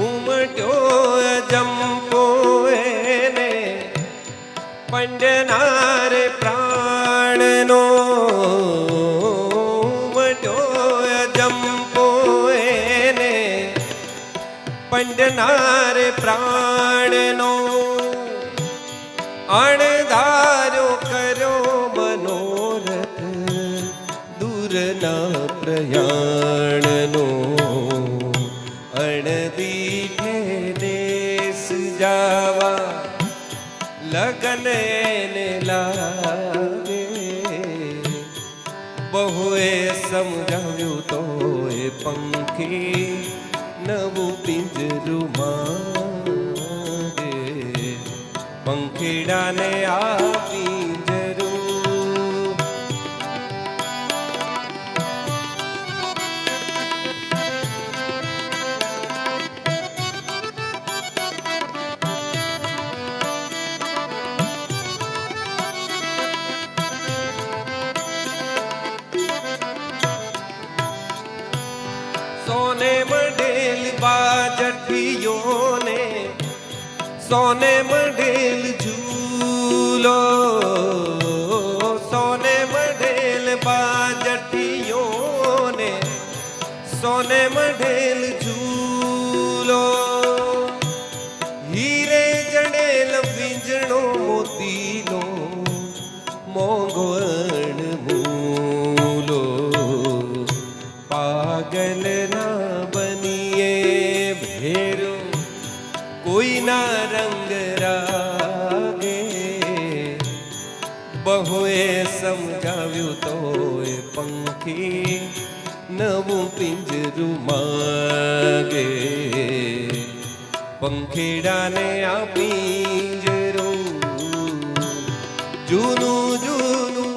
ઉમટ્યો જંપો એને પંડનાર પ્રાણનો. ઉમટ્યો જંપો એને પંડનાર પ્રાણનો. અણધાર્યો કર્યો મનોરથ દૂરના પ્રયાણનો. અણદીઠે દેશ જાવા લગન એને લાગે. બહુએ સમજાવ્યું તો પંખી નવું પિંજરું માગે. પંખીડાને આ પિંજરું સોને મઢેલ બાજઠીઓને સોને મઢેલ ઝૂલો. સોને મઢેલ બાજઠીઓને સોને મઢેલ ઝૂલો. હીરે જડેલ વીંજણો મોતીનો મોંઘો અણમૂલો. પાગલ ના બનીએ ભેરો કોઈના રંગ રાગે. બહુએ સમજાવ્યું તો પંખી નવું પિંજરું માગે. પંખીડાને આ પિંજરું જૂનું જૂનું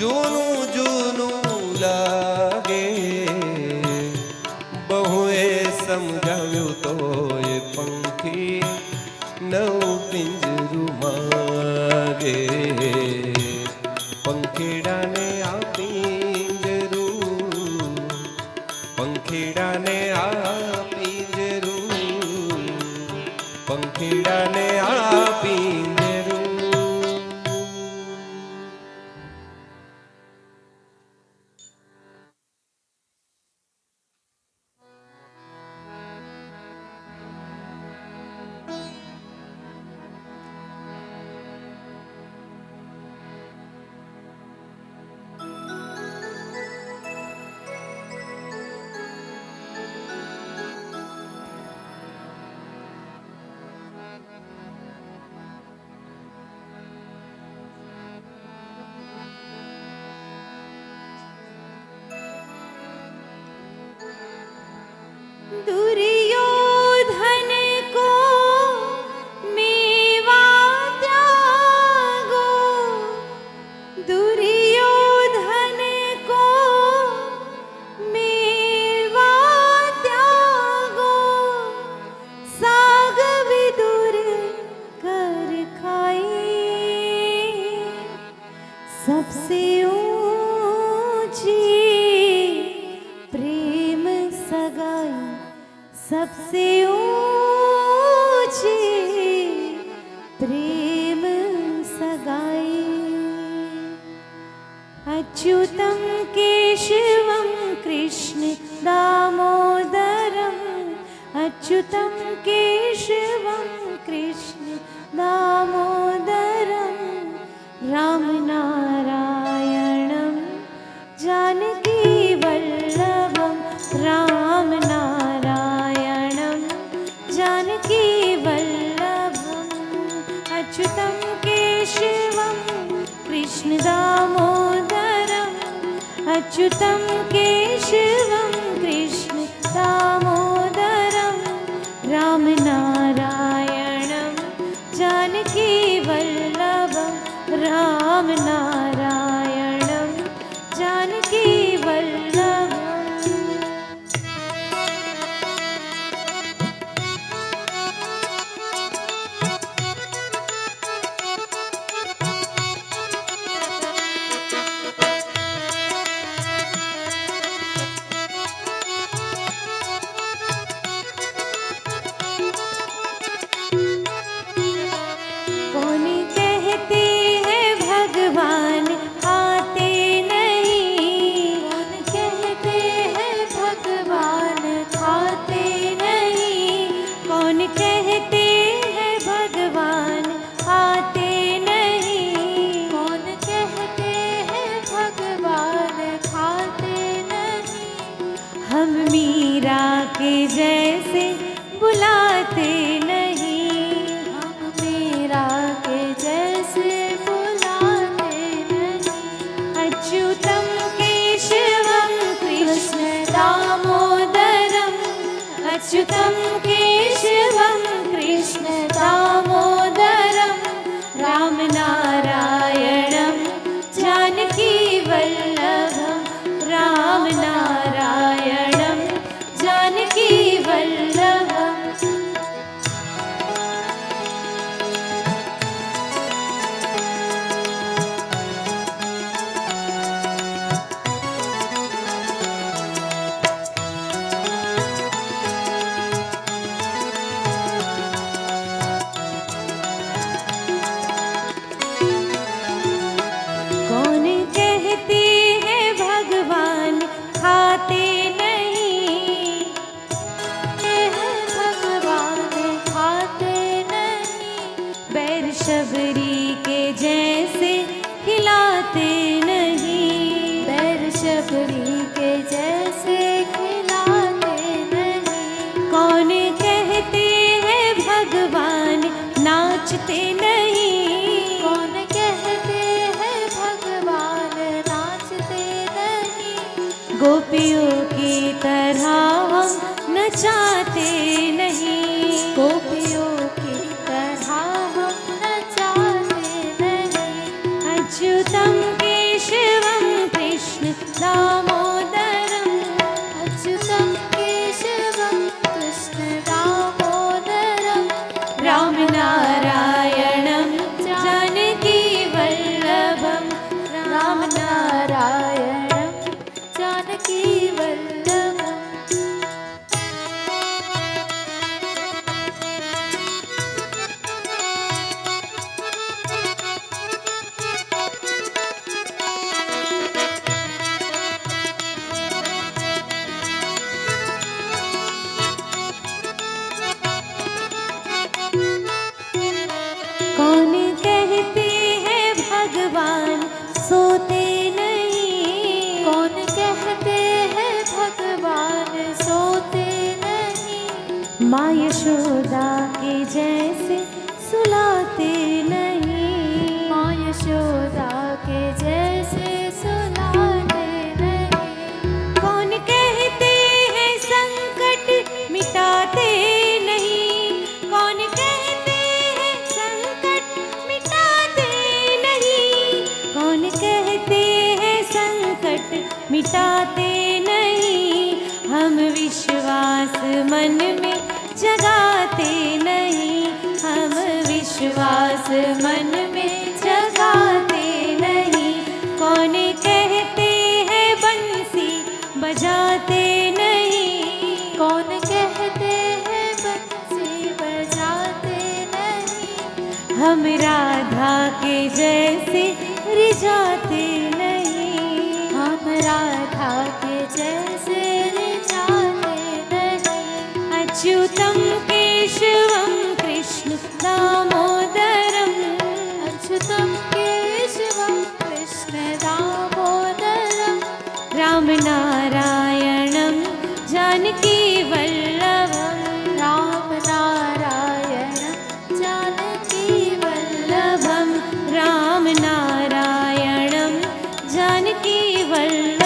જૂનું જૂનું લાગે. બહુએ સમજાવ્યું તો પંખી નવું પિંજરું માગે. પંખીડાને આ પિંજરું, પંખીડાને આ પિંજરું, પંખીડાને આ પિંજરું. दुर्योधन को मेवा त्याग सबसे ऊंची प्रेम सगाई, सबसे ऊंची प्रेम सगाई। अच्युतं केशवं कृष्ण दामोदरम्, अच्युतं केशवं कृष्ण दामोदरं, रामनारायणं जानकी वल्लभं, रामनारायणं जानकी वल्लभम्। अच्युतं केशवं कृष्ण दामोदरम्, अच्युतं केशवं कृष्ण दामोदरं, रामनारायणं जानकी वल्लभं, रामनारायणं जानकी वल्लभम्। कौन कहते हैं भगवान आते नहीं, कौन कहते हैं भगवान खाते नहीं, कौन कहते हैं भगवान आते नहीं, कौन कहते हैं भगवान खाते नहीं। हम मीरा के जैसे बुलाते नहीं, हम मीरा के जैसे बुलाते नहीं। अच्युतं केशवं कृष्ण दामोदरम्, अच्युतं केशवं कृष्ण दामोदरं, रामनारायणं जानकी वल्लभं, रामनारायणं जानकी वल्लभम्। कौन कहते हैं भगवान खाते नहीं, भगवान खाते नहीं। बैर शबरी के जैसे खिलाते नहीं, बैर शबरी के जैसे खिलाते नहीं। कौन कहते हैं भगवान नाचते नहीं, कौन कहते हैं भगवान नाचते नहीं। गोपियों की तरह हम नचाते नहीं, गोपियों की तरह हम नचाते नहीं। अच्युतं केशवं कृष्ण दामोदरम्, अच्युतं केशवं कृष्ण दामोदरं, रामनारायणं जानकी वल्लभं, रामनारायणं जानकी वल्लभम्। कौन कहते हैं भगवान सोते नहीं, कौन कहते हैं भगवान सोते नहीं। माँ यशोदा के जैसे सुलाते नहीं, माँ यशोदा के जैसे सुलाते नहीं। कौन कहते हैं संकट मिटाते नहीं, कौन कहते हैं संकट मिटाते नहीं, कौन कहते हैं संकट मिटाते नहीं। हम विश्वास मन में जगाते नहीं, हम विश्वास मन में जगाते नहीं। जैसे रिझाते नहीं, हम राधा के जैसे रिझाते नहीं। अच्युतम केशवम कृष्ण दामोदरम, अच्युतम केशवम कृष्ण दामोदरम, राम नारायणं जानकी वल्लभं, राम नारायणं जानकी वल्लभं, राम नारायणं जानकी वल्लभम्।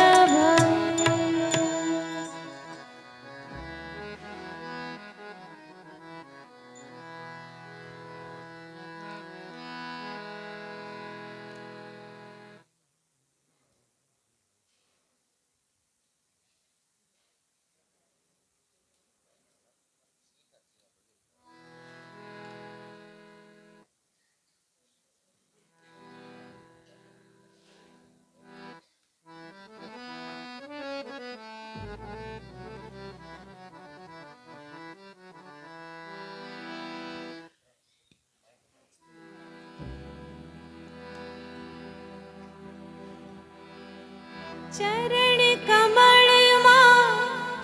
चरण कमल मां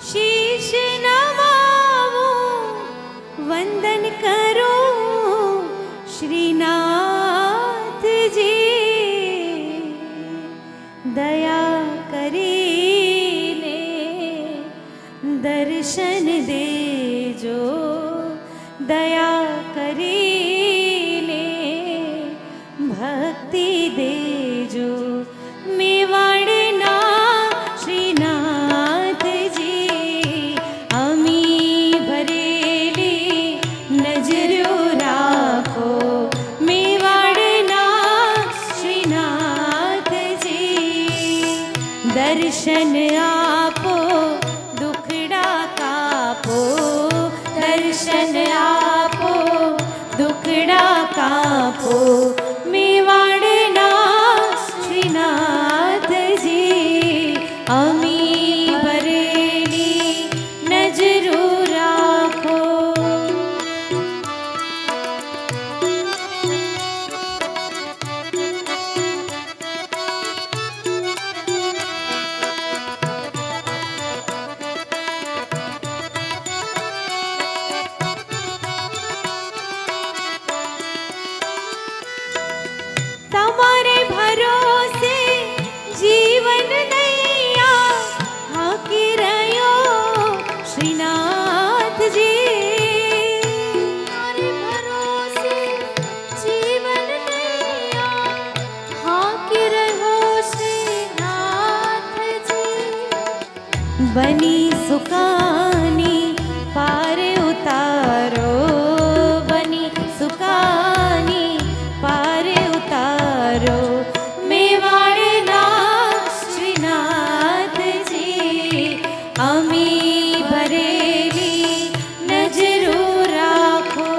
शीश नमाऊं, वंदन करूं श्रीनाथ जी, दया करीने दर्शन देजो, दया करीने भक्ति देजो। मेवाड़ना श्रीनाथ जी, अमी भरेली नजरो राखो, मेवाड़ना श्रीनाथ जी, दर्शन आपो दुखड़ा कापो, दर्शन आपो दुखड़ा कापो, मेवाड़ना श्रीनाथ जी, अमी भरेली नजरो राखो। તમારે ભરોસે જીવન નૈયા હાકી રહ્યો શ્રીનાથજી, हमारे भरोसे जीवन नैया हाकी रहो श्रीनाथ जी, બની સુકાની પાર ઉતારો, બની સુકાની પાર ઉતારો, મેવાડના શ્રીનાથજી, અમી ભરેલી નજરો રાખો।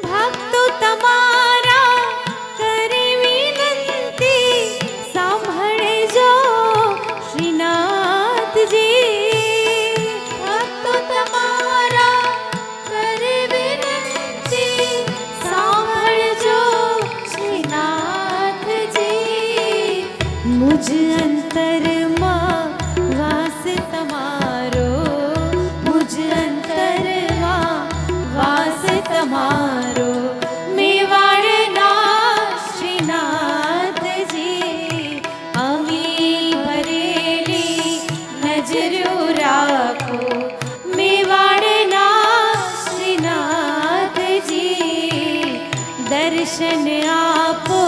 ભક્તો તમારા કરે વિનંતી, સાંભળજો શ્રીનાથજી, ભક્તો તમારા કરે વિનંતી, સાંભળજો શ્રીનાથજી, મુજ અંતરમાં વાસ તમારો, મુજ અંતરમાં વાસ તમારો, મેવાડના શ્રીનાથજી, અમી ભરેલી નજરો રાખો, મેવાડના શ્રીનાથજી, દર્શન આપો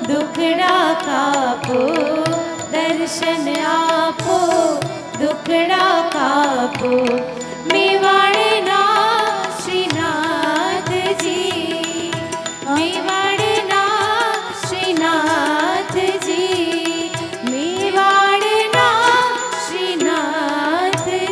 દુખડા કાપો, દર્શન આપો દુખડા કાપો, મેવાડના શ્રીનાથજી, મેવાડના શ્રીનાથજી, મેવાડના શ્રીનાથજી।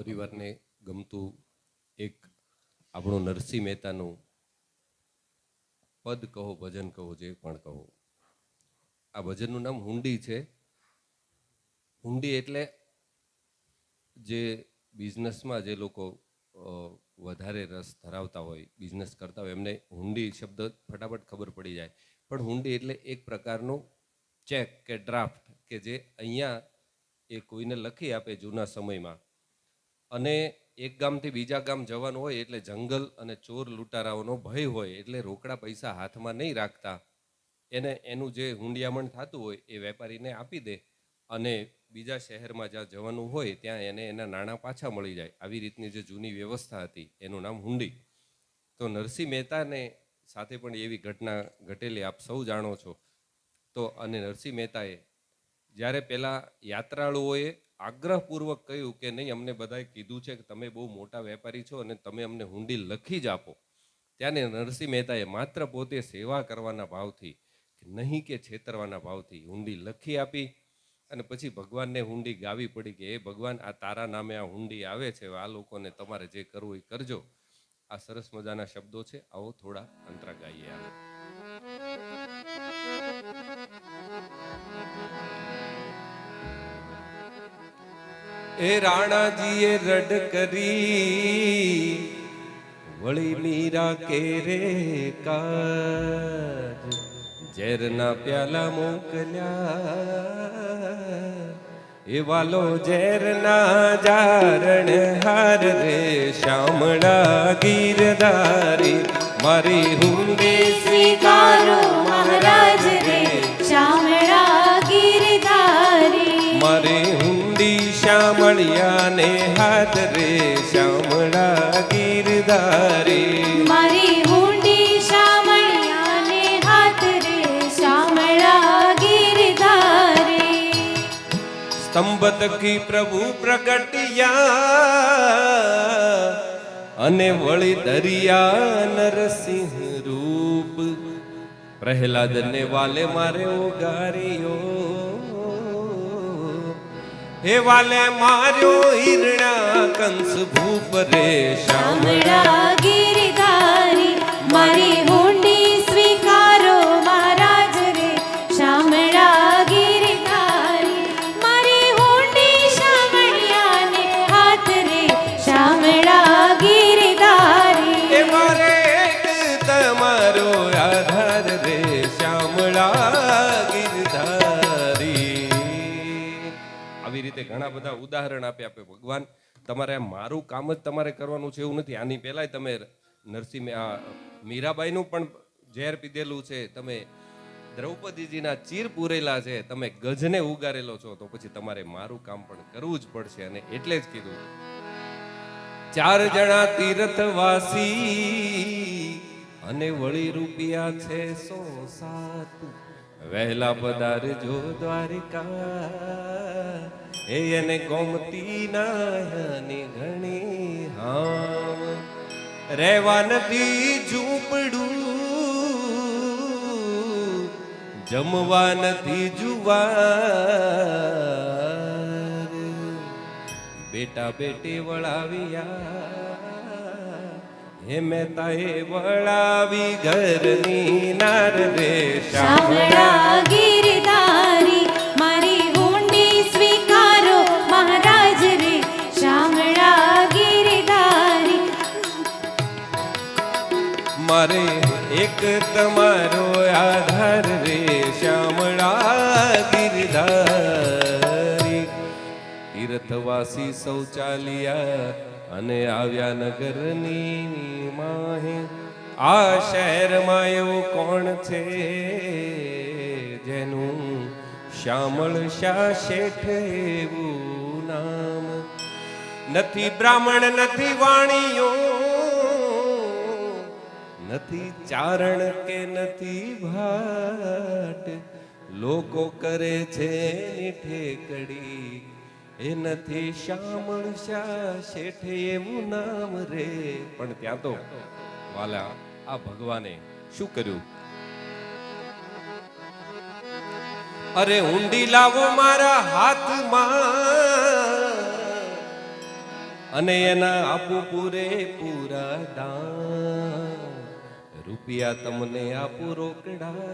પરિવારને ગમતું એક આપણું નરસિંહ મહેતાનું પદ કહો, ભજન કહો, જે પણ કહો. આ ભજનનું નામ હુંડી છે. હુંડી એટલે જે બિઝનેસમાં જે લોકો વધારે રસ ધરાવતા હોય, બિઝનેસ કરતા હોય, એમને હુંડી શબ્દ ફટાફટ ખબર પડી જાય. પણ હુંડી એટલે એક પ્રકારનું ચેક કે ડ્રાફ્ટ કે જે અહીંયા એ કોઈને લખી આપે જૂના સમયમાં. અને એક ગામથી બીજા ગામ જવાનું હોય એટલે જંગલ અને ચોર લૂંટારાઓનો ભય હોય એટલે રોકડા પૈસા હાથમાં નહીં રાખતા. એને એનું જે હુંડિયામણ થતું હોય એ વેપારીને આપી દે અને બીજા શહેરમાં જ્યાં જવાનું હોય ત્યાં એને એના નાણાં પાછા મળી જાય. આવી રીતની જે જૂની વ્યવસ્થા હતી એનું નામ હુંડી. તો નરસિંહ મહેતાને સાથે પણ એવી ઘટના ઘટેલી આપ સૌ જાણો છો. તો અને નરસિંહ મહેતાએ જ્યારે પહેલાં યાત્રાળુઓએ આગ્રહપૂર્વક કહ્યું કે નહીં, અમને બધાએ કીધું છે કે તમે બહુ મોટા વેપારી છો અને તમે અમને હુંડી લખી જ આપો, ત્યારે નરસિંહ મહેતાએ માત્ર પોતે સેવા કરવાના ભાવથી, નહીં કે છેતરવાના ભાવથી હુંડી લખી આપી. અને પછી ભગવાનને હુંડી ગાવી પડી કે એ ભગવાન, આ તારા નામે આ હુંડી આવે છે, આ લોકોને તમારે જે કરવું એ કરજો. આ સરસ મજાના શબ્દો છે. આવો થોડા અંતરા ગાઈએ. એ રાણાજીએ રડ કરી વળી મીરા કેરે કાજ, ઝેરના પ્યાલા મોકલ્યા એ વાલો ઝેરના જારણ હાર રે શામળા ગીરધારી, મારી હુંડી સ્વીકારો મહારાજ રે શામળા ગીરધારી. મારી હુંડી શામળિયાને હાથ રે શામળા ગીરધારી. મારી હુંડી શામળિયાને હાથ રે શામળા ગીરધારી. સ્તંભ તકી પ્રભુ પ્રગટિયા અને વળી દરિયા નરસિંહ રૂપ, પ્રહલાદને વાલે મારે ઉગાર્યો, હે વાલે માર્યો હિરણા કંસ ભૂપ રે શામળા ગીરધારી. મારી હુંડી સ્વીકારો મહારાજ રે શામળા ગીરધારી. મારી હુંડી શામળિયાને હાથ રે શામળા ગીરધારી. એ મારે એક તમારો આધાર રે શામળા ગીરધારી. આવી રીતે ઘણા બધા ઉદાહરણ આપે. ભગવાન તમારે મારું કામ જ તમારે કરવાનું છે એવું નથી. આની પહેલાંય તમે નરસિંહ મીરાબાઈનું પણ ઝેર પીધેલું છે, તમે દ્રૌપદીજીના ચીર પૂરેલા છે, તમે ગજને ઉગારેલો છો, તો પછી તમારે મારું કામ પણ કરવું જ પડશે. અને એટલે જ કીધું 4 જણા તીર્થવાસી અને વળી રૂપિયા છે 107, વહેલા પધારજો દ્વારિકા, એને ગોમતી નાની ઘણી હામ, રહેવા નથી ઝૂંપડું, જમવા નથી જુવાર, બેટા બેટી વળાવ્યા, હે મહેતાએ વળાવી ઘરની નાર રે શામળા ગીરધારી. મારી હુંડી સ્વીકારો મહારાજ રે શામળા ગીરધારી. મારે એક તમારો આધાર રે શામળા ગીરધારી. તીર્થવાસી શૌચાલિયા અને આવ્યા નગરની માહે, આ શહેરમાં એવું કોણ છે જેનું શ્યામળ શા શેઠ એવું નામ, નથી બ્રાહ્મણ નથી વાણીઓ, નથી ચારણ કે નથી ભાટ, લોકો કરે છે ઠેકડી, એ નથી શ્યામળ શા શેઠ એવું નામ રે. પણ ત્યાં તો વાલા આ ભગવાને શું કર્યું? અરે ઊંડી લાવો મારા હાથમાં, અને એના આપું પૂરેપૂરા દાન. રૂપિયા તમને આપું રોકડા,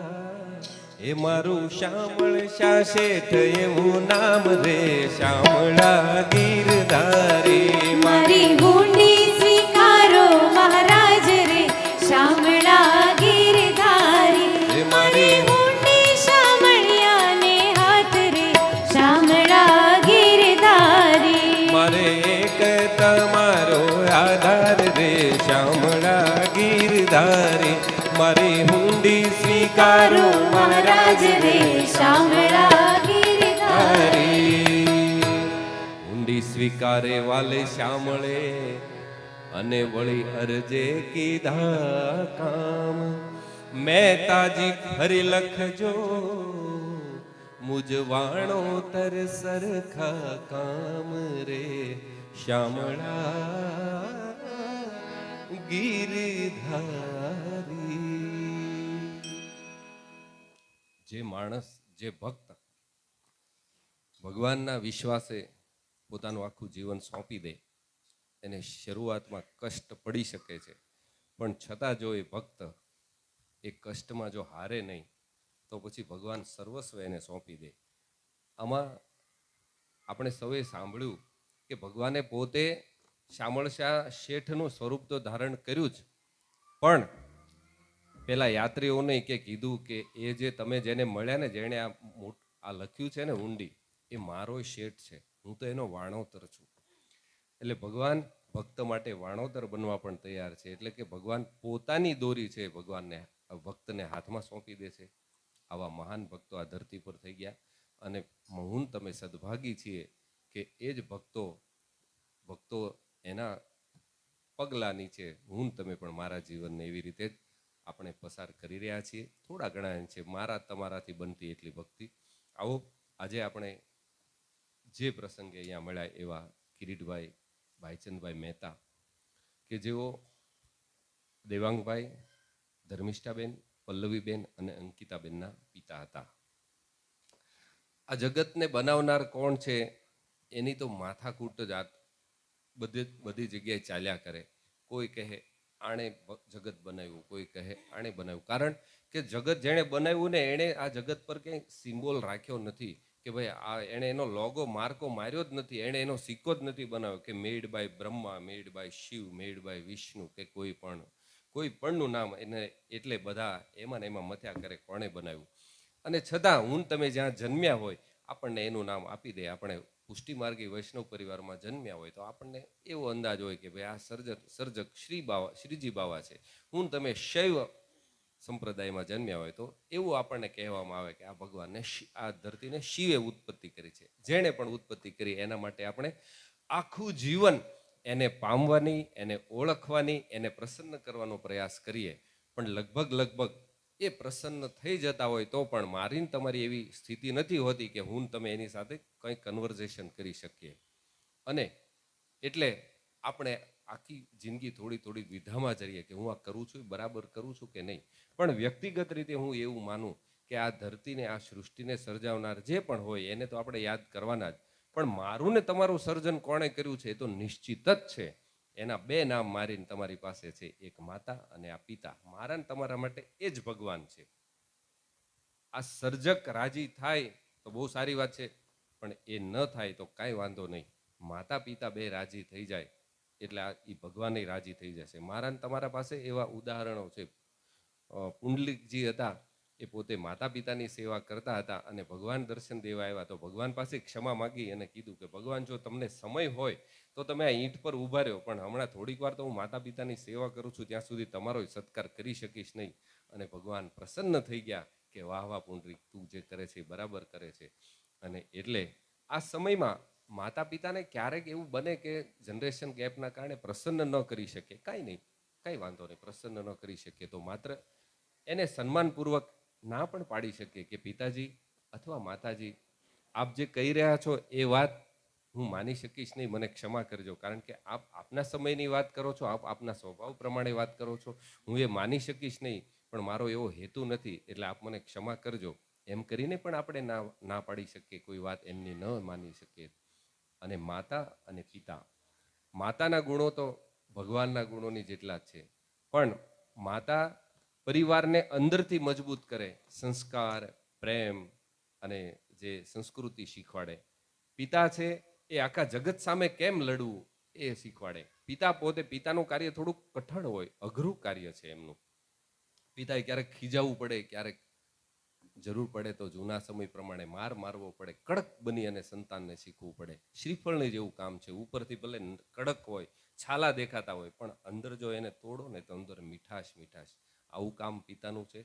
એ મારું શામળ શા શેઠ એવું નામ રે. શામળા ગીરધારી મારી હુંડી સ્વીકારો મહારાજ રે શામળા ગીરધારી. એ મારી મારી હુંડી શામળિયાને હાથ રે શામળા ગીરધારી. મારે એક તમારો આધાર રે. શામળા ગીરધારી મારી હુંડી સ્વીકારો મહારાજ રે શામળા ગીરધારી. હુંડી સ્વીકારે વાલે શામળે, અને વળી અરજે કીધા કામ. મહેતાજી ફરી લખજો, મુજવાણો તર સરખા કામ રે. શામળા ગીરધારી. જે માણસ, જે ભક્ત ભગવાનના વિશ્વાસે પોતાનું આખું જીવન સોંપી દે, એને શરૂઆતમાં કષ્ટ પડી શકે છે, પણ છતાં જો એ ભક્ત એ કષ્ટમાં જો હારે નહીં, તો પછી ભગવાન સર્વસ્વ એને સોંપી દે. આમાં આપણે સૌએ સાંભળ્યું કે ભગવાને પોતે શામળશા શેઠનું સ્વરૂપ તો ધારણ કર્યું જ, પણ પેલા યાત્રીઓને કે કીધું કે એ જે તમે જેને મળ્યા ને, જેણે આ લખ્યું છે ને હુંડી, એ મારો શેઠ છે, હું તો એનો વાણોતર છું. એટલે ભગવાન ભક્ત માટે વાણોતર બનવા પણ તૈયાર છે. એટલે કે ભગવાન પોતાની દોરી છે, ભગવાનને ભક્તને હાથમાં સોંપી દે છે. આવા મહાન ભક્તો આ ધરતી પર થઈ ગયા, અને હું તમે સદભાગી છીએ કે એ જ ભક્તો એના પગલા નીચે હું તમે પણ મારા જીવનને એવી રીતે જ આપણે પસાર કરી રહ્યા છીએ. થોડા ઘણા છે મારા તમારાથી બનતી એટલી ભક્તિ. આવો આજે આપણે જે પ્રસંગે અહીંયા મળ્યા એવા કિરીટભાઈ ભાઈચંદભાઈ મહેતા, કે જેઓ દેવાંગભાઈ, ધર્મિષ્ઠાબેન, પલ્લવીબેન અને અંકિતાબેનના પિતા હતા. આ જગતને બનાવનાર કોણ છે એની તો માથાકૂટ જ બધી જગ્યાએ ચાલ્યા કરે. કોઈ કહે આણે જગત બનાવ્યું, કોઈ કહે આણે બનાવ્યું. કારણ કે જગત જેણે બનાવ્યું ને એણે આ જગત પર કંઈ સિમ્બોલ રાખ્યો નથી કે ભાઈ આ એણે એનો લોગો માર્કો માર્યો જ નથી, એણે એનો સિક્કો જ નથી બનાવ્યો કે made by Brahma, made by Shiv, made by Vishnu, કે કોઈ પણનું નામ એને એટલે બધા એમાં ને એમાં મથ્યા કરે કોણે બનાવ્યું. અને છતાં હું તમે જ્યાં જન્મ્યા હોય આપણને એનું નામ આપી દે. આપણે પુષ્ટિમાર્ગી વૈષ્ણવ પરિવારમાં જન્મ્યા હોય તો આપણને એવો અંદાજ હોય કે ભાઈ આ સર્જક શ્રીજી બાવા છે. હું તમે શૈવ સંપ્રદાયમાં જન્મ્યા હોય તો એવું આપણને કહેવામાં આવે કે આ ભગવાનને, આ ધરતીને શિવે ઉત્પત્તિ કરી છે. જેણે પણ ઉત્પત્તિ કરી એના માટે આપણે આખું જીવન એને પામવાની, એને ઓળખવાની, એને પ્રસન્ન કરવાનો પ્રયાસ કરીએ. પણ લગભગ એ પ્રસન્ન થઈ જતા હોય તો પણ મારી તમારી એવી સ્થિતિ નથી હોતી કે હું તમે એની સાથે કંઈ કન્વર્ઝેશન કરી શકીએ. અને એટલે આપણે આખી જિંદગી થોડી વિધામાં જઈએ કે હું આ કરું છું, બરાબર કરું છું કે નહીં. પણ વ્યક્તિગત રીતે હું એવું માનું કે આ ધરતીને, આ સૃષ્ટિને સર્જાવનાર જે પણ હોય એને તો આપણે યાદ કરવાના જ. પણ મારું ને તમારું સર્જન કોણે કર્યું છે એ તો નિશ્ચિત જ છે. એના બે નામ મારીને તમારી પાસે છે, એક માતા અને આ પિતા. મારા ને તમારા માટે એ જ ભગવાન છે. આ સર્જક રાજી થાય તો બહુ સારી વાત છે, પણ એ ન થાય તો કાંઈ વાંધો નહીં. માતા પિતા બે રાજી થઈ જાય એટલે એ ભગવાન રાજી થઈ જશે. મારા ને તમારા પાસે એવા ઉદાહરણો છે. પુંડલિકજી હતા, એ પોતે માતા પિતાની સેવા કરતા હતા અને ભગવાન દર્શન દેવા આવ્યા તો ભગવાન પાસે ક્ષમા માગી અને કીધું કે ભગવાન જો તમને સમય હોય તો તમે આ ઈંટ પર ઊભા રહ્યો, પણ હમણાં થોડીક વાર તો હું માતા પિતાની સેવા કરું છું, ત્યાં સુધી તમારો સત્કાર કરી શકીશ નહીં. અને ભગવાન પ્રસન્ન થઈ ગયા કે વાહ વાહ પુંડરીક, તું જે કરે છે બરાબર કરે છે. અને એટલે આ સમયમાં માતા પિતાને ક્યારેક એવું બને કે જનરેશન ગેપના કારણે પ્રસન્ન ન કરી શકે, કાંઈ નહીં, કાંઈ વાંધો નહીં. પ્રસન્ન ન કરી શકે તો માત્ર એને સન્માનપૂર્વક ના પણ પાડી શકીએ કે પિતાજી અથવા માતાજી, આપ જે કહી રહ્યા છો એ વાત હું માની શકીશ નહીં, મને ક્ષમા કરજો. કારણ કે આપ આપના સમયની વાત કરો છો, આપ આપના સ્વભાવ પ્રમાણે વાત કરો છો, હું એ માની શકીશ નહીં, પણ મારો એવો હેતુ નથી, એટલે આપ મને ક્ષમા કરજો. એમ કરીને પણ આપણે ના પાડી શકીએ, કોઈ વાત એમની ન માની શકીએ. અને માતા અને પિતા માતાના ગુણો તો ભગવાનના ગુણોની જેટલા જ છે, પણ માતા પરિવારને અંદરથી મજબૂત કરે, સંસ્કાર, પ્રેમ અને જે સંસ્કૃતિ શીખવાડે. પિતા છે એ આખા જગત સામે કેમ લડવું એ શીખવાડે. પિતા પોતે, પિતાનું કાર્ય થોડુંક કઠણ હોય, અઘરું કાર્ય છે એમનું. પિતાએ ક્યારેક ખીજાવવું પડે, ક્યારેક જરૂર પડે તો જૂના સમય પ્રમાણે માર મારવો પડે, કડક બની અને સંતાનને શીખવું પડે. શ્રીફળની જેવું કામ છે, ઉપરથી ભલે કડક હોય, છાલા દેખાતા હોય, પણ અંદર જો એને તોડો ને તો અંદર મીઠાશ મીઠાશ. આવું કામ પિતાનું છે.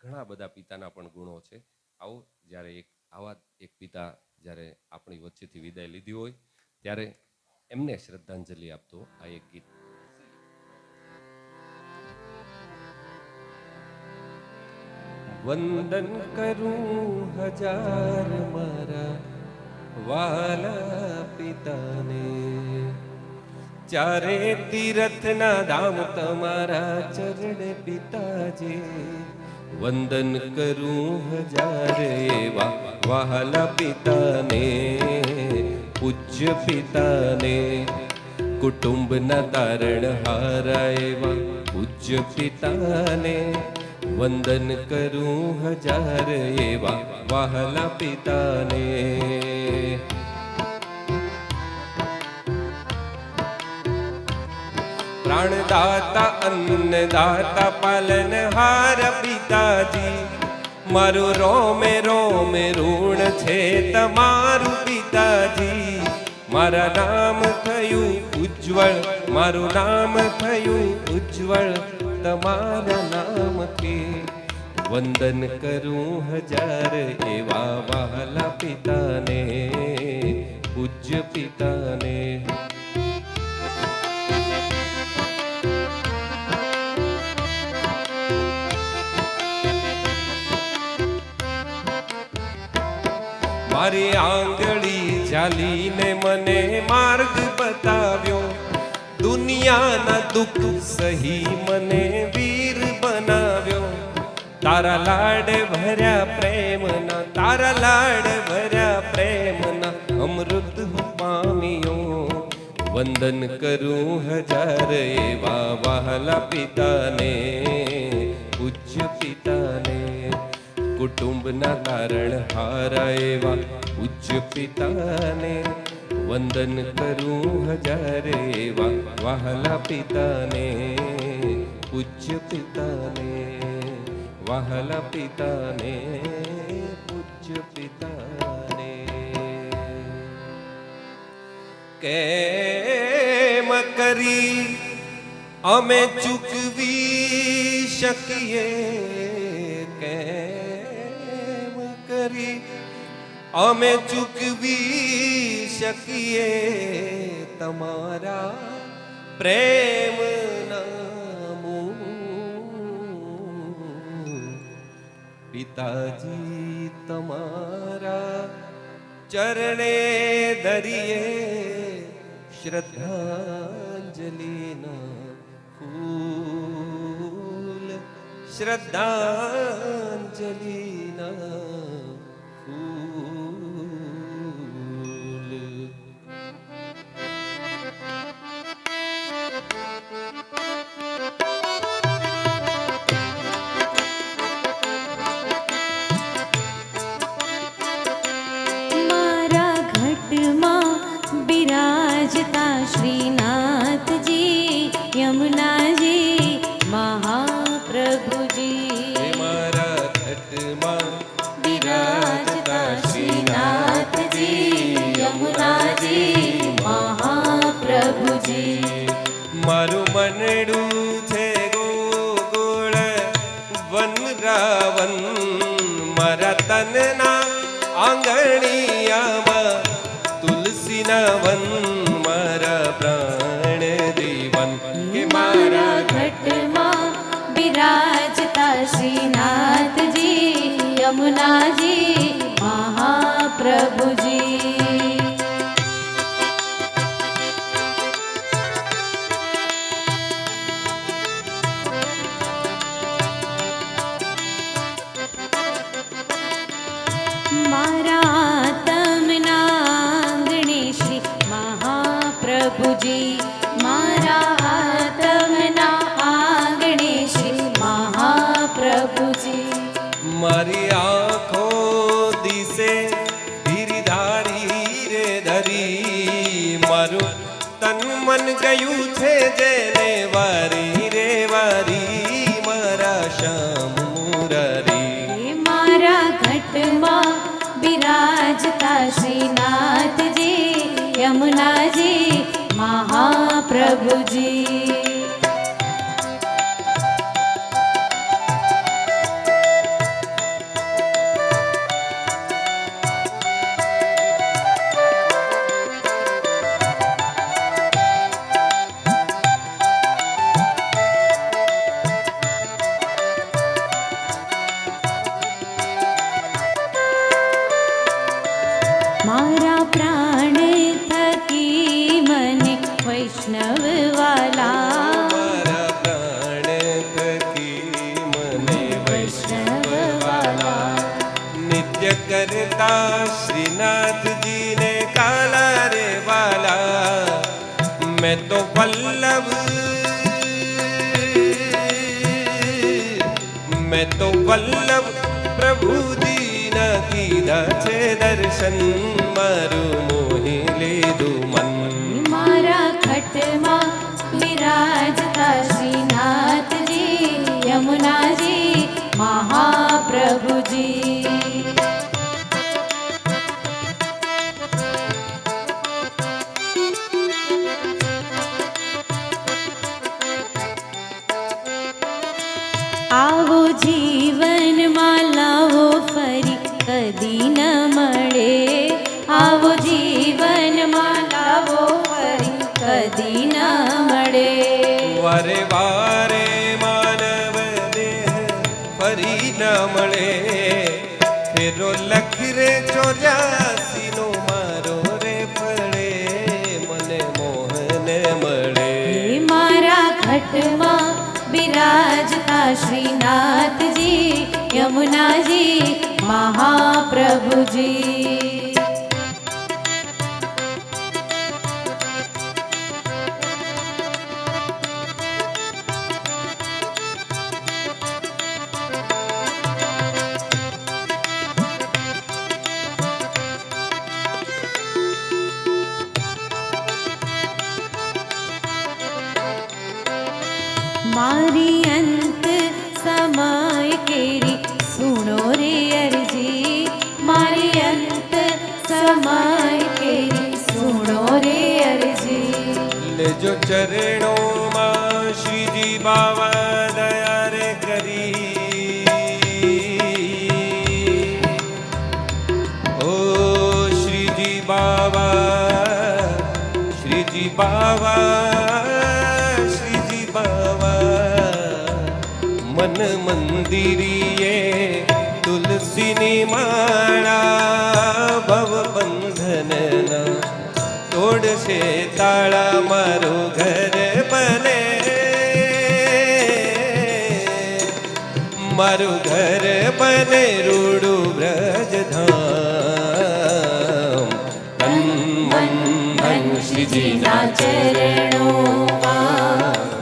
ઘણા બધા પિતાના પણ ગુણો છે. આવો જ્યારે આવા એક પિતા જ્યારે આપણી વચ્ચેથી વિદાય લીધી હોય ત્યારે એમને શ્રદ્ધાંજલિ આપતો આ એક ગીત. વંદન કરું હજાર મારા વાલા પિતાને, ચારે તીરથના ધામ તમારા ચરણ પિતાજી. વંદન કરું હજાર એવા વહાલા પિતાને, પૂજ્ય પિતાને, કુટુંબના તારણ હારા એવા પૂજ્ય પિતાને. વંદન કરું હજાર એવા વહાલા પિતાને. પ્રાણદાતા, અન્નદાતા, પાલનહાર પિતાજી. મારું રોમે રોમે ઋણ છે તમારું પિતાજી. મારા નામ થયું ઉજ્જવળ, મારું નામ થયું ઉજ્જવળ તમારા નામથી. વંદન કરું હજાર એવા વહાલા પિતાને, પૂજ્ય પિતાને. મારી આંગળી ઝાલીને મને માર્ગ બતાવ્યો, દુનિયાના દુઃખ સહી મને વીર બનાવ્યો. તારા લાડ ભર્યા પ્રેમના, તારા લાડ ભર્યા પ્રેમના અમૃત પામ્યો. વંદન કરું હજાર એવા વહાલા પિતાને, પૂજ્ય પિતાને. કુટુંબના તારણ હારા એવા પૂજ્ય પિતાને. વંદન કરું હજાર એવા વહાલા પિતાને, પૂજ્ય પિતાને. વહાલા પિતાને, પૂજ્ય પિતાને. કેમ કરી અમે ચૂકવી શકીએ, કેમ કરી અમે ચૂકવી શકીએ તમારા પ્રેમના મૂળ. પિતાજી તમારા ચરણે ધરીએ શ્રદ્ધાંજલિના ફૂલ, શ્રદ્ધાંજલિના ફૂલ. મારા ઘટમાં બિરાજતા શ્રીનાથજી, યમુનાજી, મહાપ્રભુજી. મારા ઘટમાં બિરાજતા શ્રીનાથજી, યમુનાજી, મહાપ્રભુજી. મારું મનડું છે ગોકુળ વનરાવન, મારા તનના આંગણિયામાં તુલસીના વન, મારા પ્રાણ જીવન. કે મારા ઘટમાં બિરાજતા શ્રીનાથજી, યમુનાજી, મહાપ્રભુજી. મારા તમના આંગણે શ્રી મહાપ્રભુજી. જેને વારી રે વારી મારા શ્યામ મુરારી. મારા ઘટમાં બિરાજતા શ્રીનાથજી યમુનાજી મહાપ્રભુજી. મારા પ્રાણ થકી મને વૈષ્ણવ વાલા, મારા પ્રાણ થકી મને વૈષ્ણવ વાલા. નિત્ય કરતા શ્રીનાથજીને કાલા રે વાલા. મેં તો વલ્લભ મેં તો વલ્લભ પ્રભુજીના કીધા છે દર્શન. મારું મોહી લીધું મન. મારા ખટમાં બિરાજતા શ્રીનાથજી યમુનાજી મહાપ્રભુજી. આવો જીવનમાં લાવો ફરી કદી ન મળે. આવો જીવનમાં લાવો ફરી કદી ન મળે. વારે વારે માનવ દેહ ફરી ન મળે. ફેરો લખ રે 84 નો મારો રે પડે. મને મોહન મળે. હે મારા ઘટમાં બિરાજતા શ્રીનાથજી યમુનાજી મહાપ્રભુજી. મારી અંત સમય કેરી સુણો રે અરજી. મારી અંત સમય કેરી સુણો રે અરજી. લેજો ચરણોમાં શ્રીજી બાવા દયા રે કરી. ઓ શ્રીજી બાવા શ્રીજી બાવા શ્રીજી બાવા. મન મંદિરીએ તુલસીની માળા. ભવ બંધનના તોડશે તાળા. મારું ઘર બને મારું ઘર બને રૂડું બ્રજધામ. તન મન ધન શ્રીજીના ચરણોમાં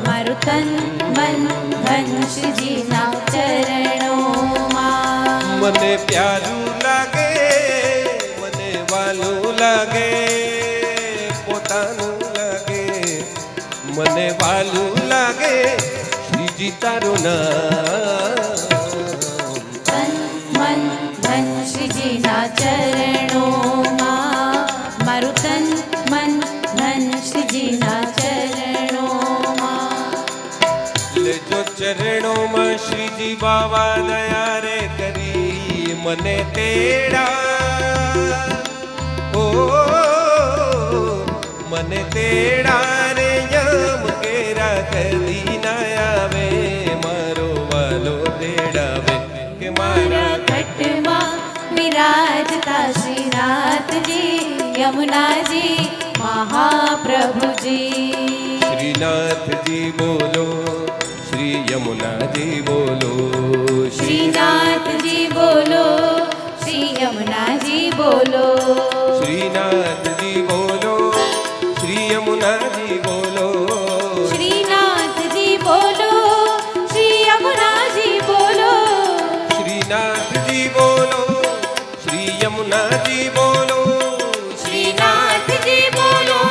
મારું તન મન ધન શ્રીજીના ચરણોમાં. મને પ્યારું લાગે મને વાલું લાગે પોતાનું લાગે. મને વાલું લાગે શ્રીજી તારું નામ. તન મન ધન શ્રીજીના ચરણોમાં મારું તન મન ધન શ્રીજીના ચરણોમાં. લેજો ચરણોમાં શ્રીજી બાવા દયા રે કરી. મને તેડા ઓ મને તેડા રે યમ કેરા કદી ના આવે. મારો વાલો તેડાવે કે મારા ઘટમાં બિરાજતા શ્રીનાથજી યમુનાજી મહાપ્રભુજી. શ્રીનાથજી બોલો શ્રી યમુનાજી બોલો. શ્રીનાથજી બોલો શ્રી યમુનાજી બોલો. શ્રીનાથજી બોલો શ્રી યમુનાજી બોલો. શ્રીનાથજી બોલો શ્રી યમુનાજી બોલો. શ્રીનાથજી બોલો શ્રી યમુનાજી બોલો. શ્રીનાથજી બોલો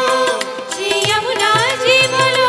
શ્રી યમુનાજી બોલો.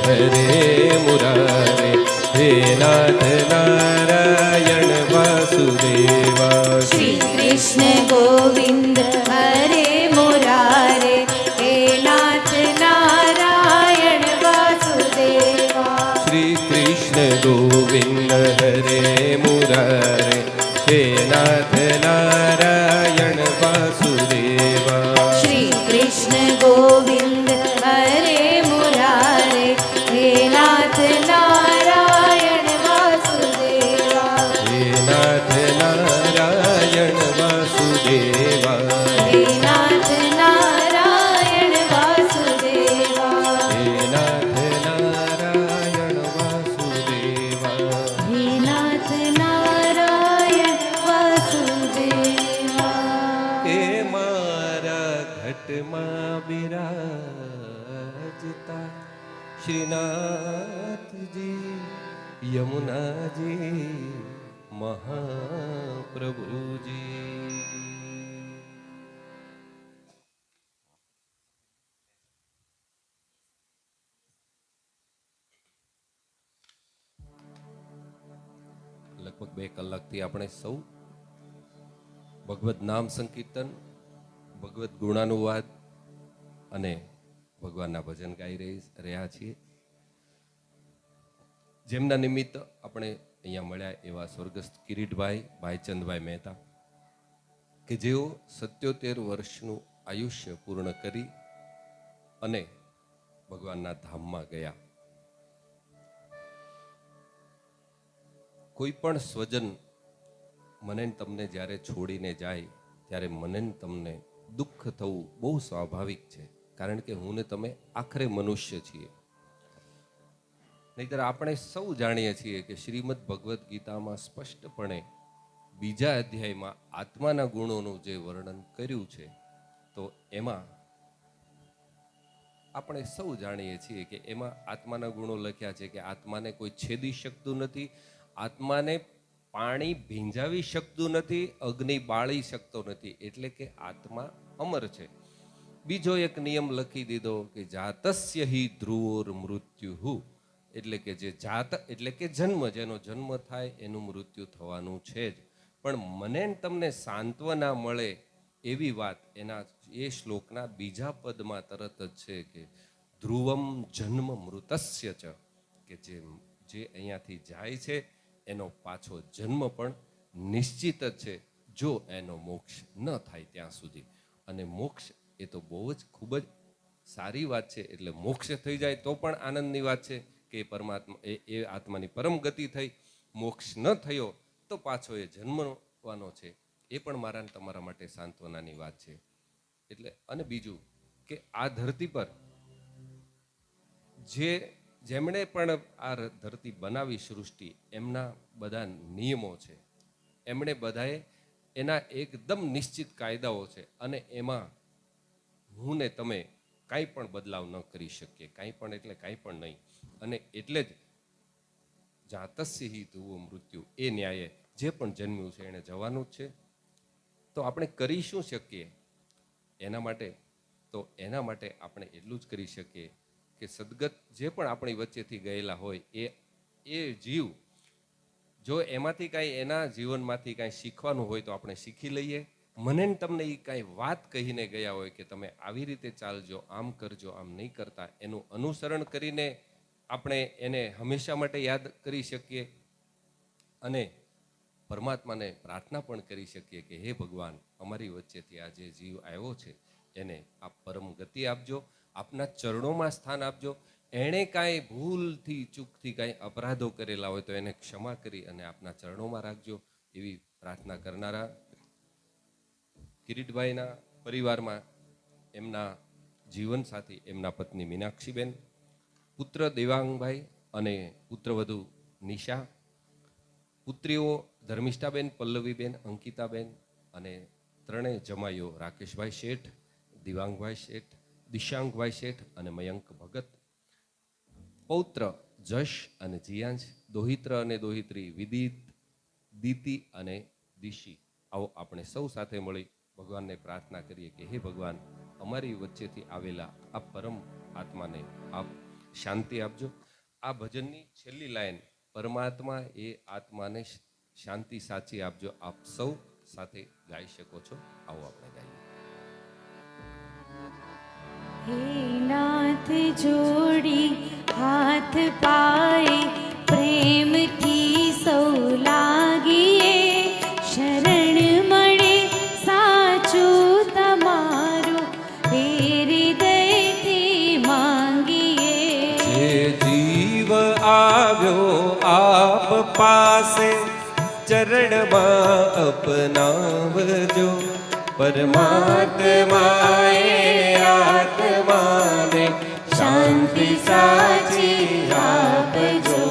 હરે મુરારે હે નાથ નારાયણ વાસુદેવા શ્રી કૃષ્ણ ગોવિંદ હરે મુરારે હે નાથ નારાયણ વાસુદેવા શ્રી કૃષ્ણ ગોવિંદ હરે મુરારે હે નાથ નારાયણ વાસુદેવા શ્રી કૃષ્ણ ગોવિંદ હરે મુરારે હે નાથ નારાયણ વાસુદેવા હે નાથ નારાયણ વાસુદેવા હે નાથ નારાયણ વાસુદેવા હે નાથ નારાયણ વાસુદેવા હે નાથ નારાયણ વાસુદેવા હે મારા ઘટમાં બિરાજતા શ્રીનાથજી યમુનાજી મહાપ્રભુજી લગભગ 2 કલાકથી આપણે સૌ ભગવત નામ સંકીર્તન, ભગવત ગુણાનુવાદ અને ભગવાનના ભજન ગાઈ રહ્યા છીએ. જેમના નિમિત્ત આપણે અહીંયા મળ્યા એવા સ્વર્ગસ્થ કિરીટભાઈ ભાઈચંદભાઈ મહેતા કે જેઓ 77 વર્ષનું આયુષ્ય પૂર્ણ કરી અને ભગવાનના ધામમાં ગયા. કોઈ પણ સ્વજન મને ને તમને જ્યારે છોડીને જાય ત્યારે મને ને તમને દુઃખ થવું બહુ સ્વાભાવિક છે, કારણ કે હું ને તમે આખરે મનુષ્ય છીએ. નહીંતર આપણે સૌ જાણીએ છીએ કે શ્રીમદ ભગવદ્ ગીતામાં સ્પષ્ટપણે 2 અધ્યાયમાં આત્માના ગુણોનું જે વર્ણન કર્યું છે, તો એમાં આપણે સૌ જાણીએ છીએ કે એમાં આત્માના ગુણો લખ્યા છે કે આત્માને કોઈ છેદી શકતું નથી, આત્માને પાણી ભીંજાવી શકતું નથી, અગ્નિ બાળી શકતો નથી, એટલે કે આત્મા અમર છે. બીજો એક નિયમ લખી દીધો કે જાતસ્ય હિ ધ્રુવોર મૃત્યુ, એટલે કે જે જાત એટલે કે જન્મ, જેનો જન્મ થાય એનું મૃત્યુ થવાનું છે જ. પણ મને તમને સાંત્વના મળે એવી વાત એના એ શ્લોકના બીજા પદમાં તરત જ છે કે ધ્રુવમ જન્મ મૃતસ્ય ચ, કે જે અહીંયાથી જાય છે એનો પાછો જન્મ પણ નિશ્ચિત જ છે, જો એનો મોક્ષ ન થાય ત્યાં સુધી. અને મોક્ષ એ તો બહુ જ ખૂબ જ સારી વાત છે. એટલે મોક્ષ થઈ જાય તો પણ આનંદની વાત છે કે પરમાત્મા એ આત્માની પરમ ગતિ થઈ. મોક્ષ ન થયો તો પાછો એ જન્મવાનો છે, એ પણ મારા ને તમારા માટે સાંત્વનાની વાત છે. એટલે અને બીજું કે આ ધરતી પર જેમણે પણ આ ધરતી બનાવી સૃષ્ટિ, એમના બધા નિયમો છે, એમણે બધાએ એના એકદમ નિશ્ચિત કાયદાઓ છે, અને એમાં હું ને તમે કાંઈ પણ બદલાવ ન કરી શકીએ. કાંઈ પણ એટલે કાંઈ પણ નહીં. અને એટલે જ જાતસ્ય હિ ધ્રુવો મૃત્યુ, એ ન્યાયે જે પણ જન્મ્યું છે એને જવાનું જ છે. તો આપણે કરી શું શકીએ એના માટે આપણે એટલું જ કરી શકીએ કે સદગત જે પણ આપણી વચ્ચેથી ગયેલા હોય એ જીવ, જો એમાંથી કાંઈ એના જીવનમાંથી કાંઈ શીખવાનું હોય તો આપણે શીખી લઈએ. મને ને તમને એ કાંઈ વાત કહીને ગયા હોય કે તમે આવી રીતે ચાલજો, આમ કરજો, આમ નહીં કરતા, એનું અનુસરણ કરીને આપણે એને હંમેશા માટે યાદ કરી શકીએ. અને પરમાત્માને પ્રાર્થના પણ કરી શકીએ કે હે ભગવાન, અમારી વચ્ચેથી આ જે જીવ આવ્યો છે એને આપ પરમ ગતિ આપજો, આપના ચરણોમાં સ્થાન આપજો. એણે કાંઈ ભૂલથી ચૂકથી કાંઈ અપરાધો કરેલા હોય તો એને ક્ષમા કરી અને આપના ચરણોમાં રાખજો. એવી પ્રાર્થના કરનારા કિરીટભાઈના પરિવારમાં એમના જીવનસાથી, એમના પત્ની મીનાક્ષીબેન, પુત્ર દેવાંગભાઈ અને પુત્રવધુ નિશા, પુત્રીઓ ધર્મિષ્ઠાબેન, પલ્લવીબેન, અંકિતાબેન અને 3 જમાઈઓ રાકેશભાઈ શેઠ, દિવાંગભાઈ શેઠ, દિશાંકભાઈ શેઠ અને મયંક ભગત, પૌત્ર જશ અને જીયાંશ, દોહિત્ર અને દોહિત્રી વિદિત, દીતિ અને દિશી. આવો આપણે સૌ સાથે મળી ભગવાનને પ્રાર્થના કરીએ કે હે ભગવાન, અમારી વચ્ચેથી આવેલા આ પરમ આત્માને આપ શાંતિ આપજો. આ ભજનની છેલ્લી લાઈન, પરમાત્મા એ આત્માને શાંતિ સાચી આપજો, આપ સૌ સાથે ગાઈ શકો છો. આવો આપણે ગાઈએ. હે નાથ જોડી હાથ પાએ પ્રેમથી સૌ લાગીએ, શરણ મળે સાચું તમારું હે હૃદયથી માંગીએ. જે જીવ આવ્યો આપ પાસે ચરણમાં અપનાવજો, પરમાત્માએ આત્માને શાંતિ સાચી આપજો.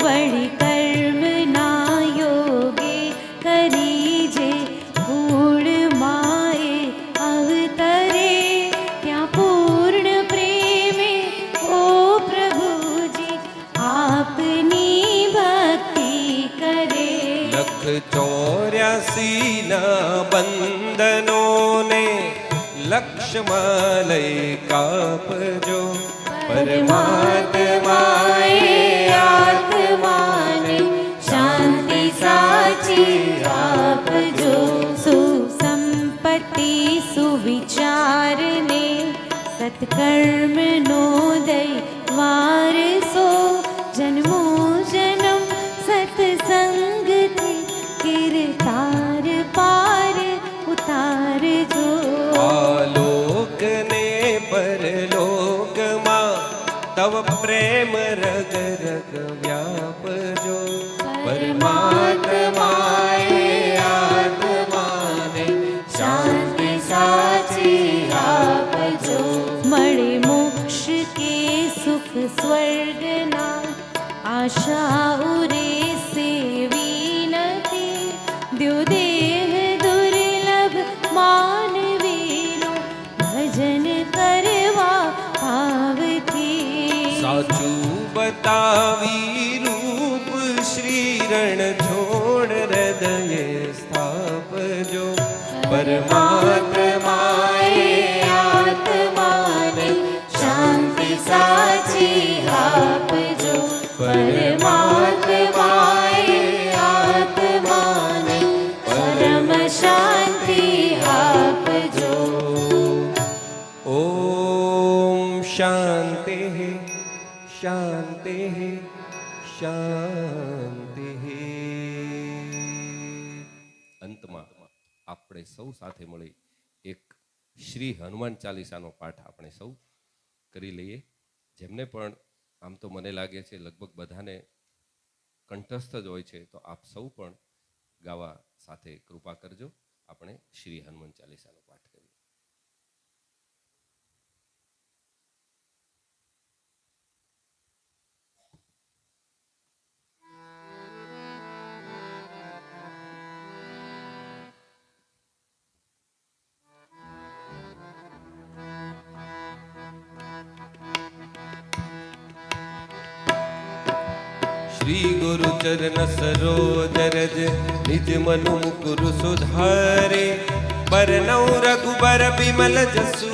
વળી કર્મ ના યોગે કરી જે કુળ માએ અવતરે, ત્યાં પૂર્ણ પ્રેમે ઓ પ્રભુજી આપની ભક્તિ કરે. 84 ના બંધનોને લક્ષ્યમાં લઈ કાપજો, પરમાત્માએ આત્માને શાંતિ સાચી આપજો. સુસંપત્તિ સુવિચારને સત્કર્મનો દઈ વારસો, જન્મો જન્મ સત્સંગથી કીર્તાર પાર ઉતારજો. આલોકને પરલોકમાં તવ પ્રેમ રગ રગ વ્યાપજો, પરમાત્માએ આત્માને શાંતિ સાચી આપજો. મળે મોક્ષ કે સુખ સ્વર્ગના આશા ઉરે સેવી નથી, દ્યો દેહ દુર્લભ માનવીનો ભજન કરવા ભાવથી. સાચું બતાવી રૂપ શ્રી રણ છોડ હૃદયે સ્થાપજો, પરમાત્માએ આત્માને શાંતિ સાચી આપજો, પરમાત્માએ આત્માને પરમ શાંતિ આપજો. ઓમ શાંતિ શાંતિ શાંતિ. અંતમાં આપણે સૌ સાથે મળી એક શ્રી હનુમાન ચાલીસાનો પાઠ આપણે સૌ કરી લઈએ. જેમને પણ આમ તો મને લાગે છે લગભગ બધાને કંઠસ્થ જ હોય છે, તો આપ સૌ પણ ગાવા સાથે કૃપા કરજો. આપણે શ્રી હનુમાન ચાલીસાનો પાઠ કરીએ. श्री गुरु चरण सरोज रज निज मनु मुकुरु सुधारे, बरनौ रघुबर बिमल जसु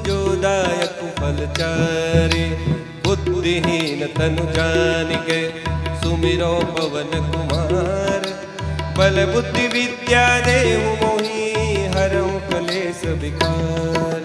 जो दायक फल चारे. बुद्धिहीन तनु जानिके सुमिरो पवन कुमार, बल बुद्धि विद्या देहु मोहि हरौ कलेश विकार.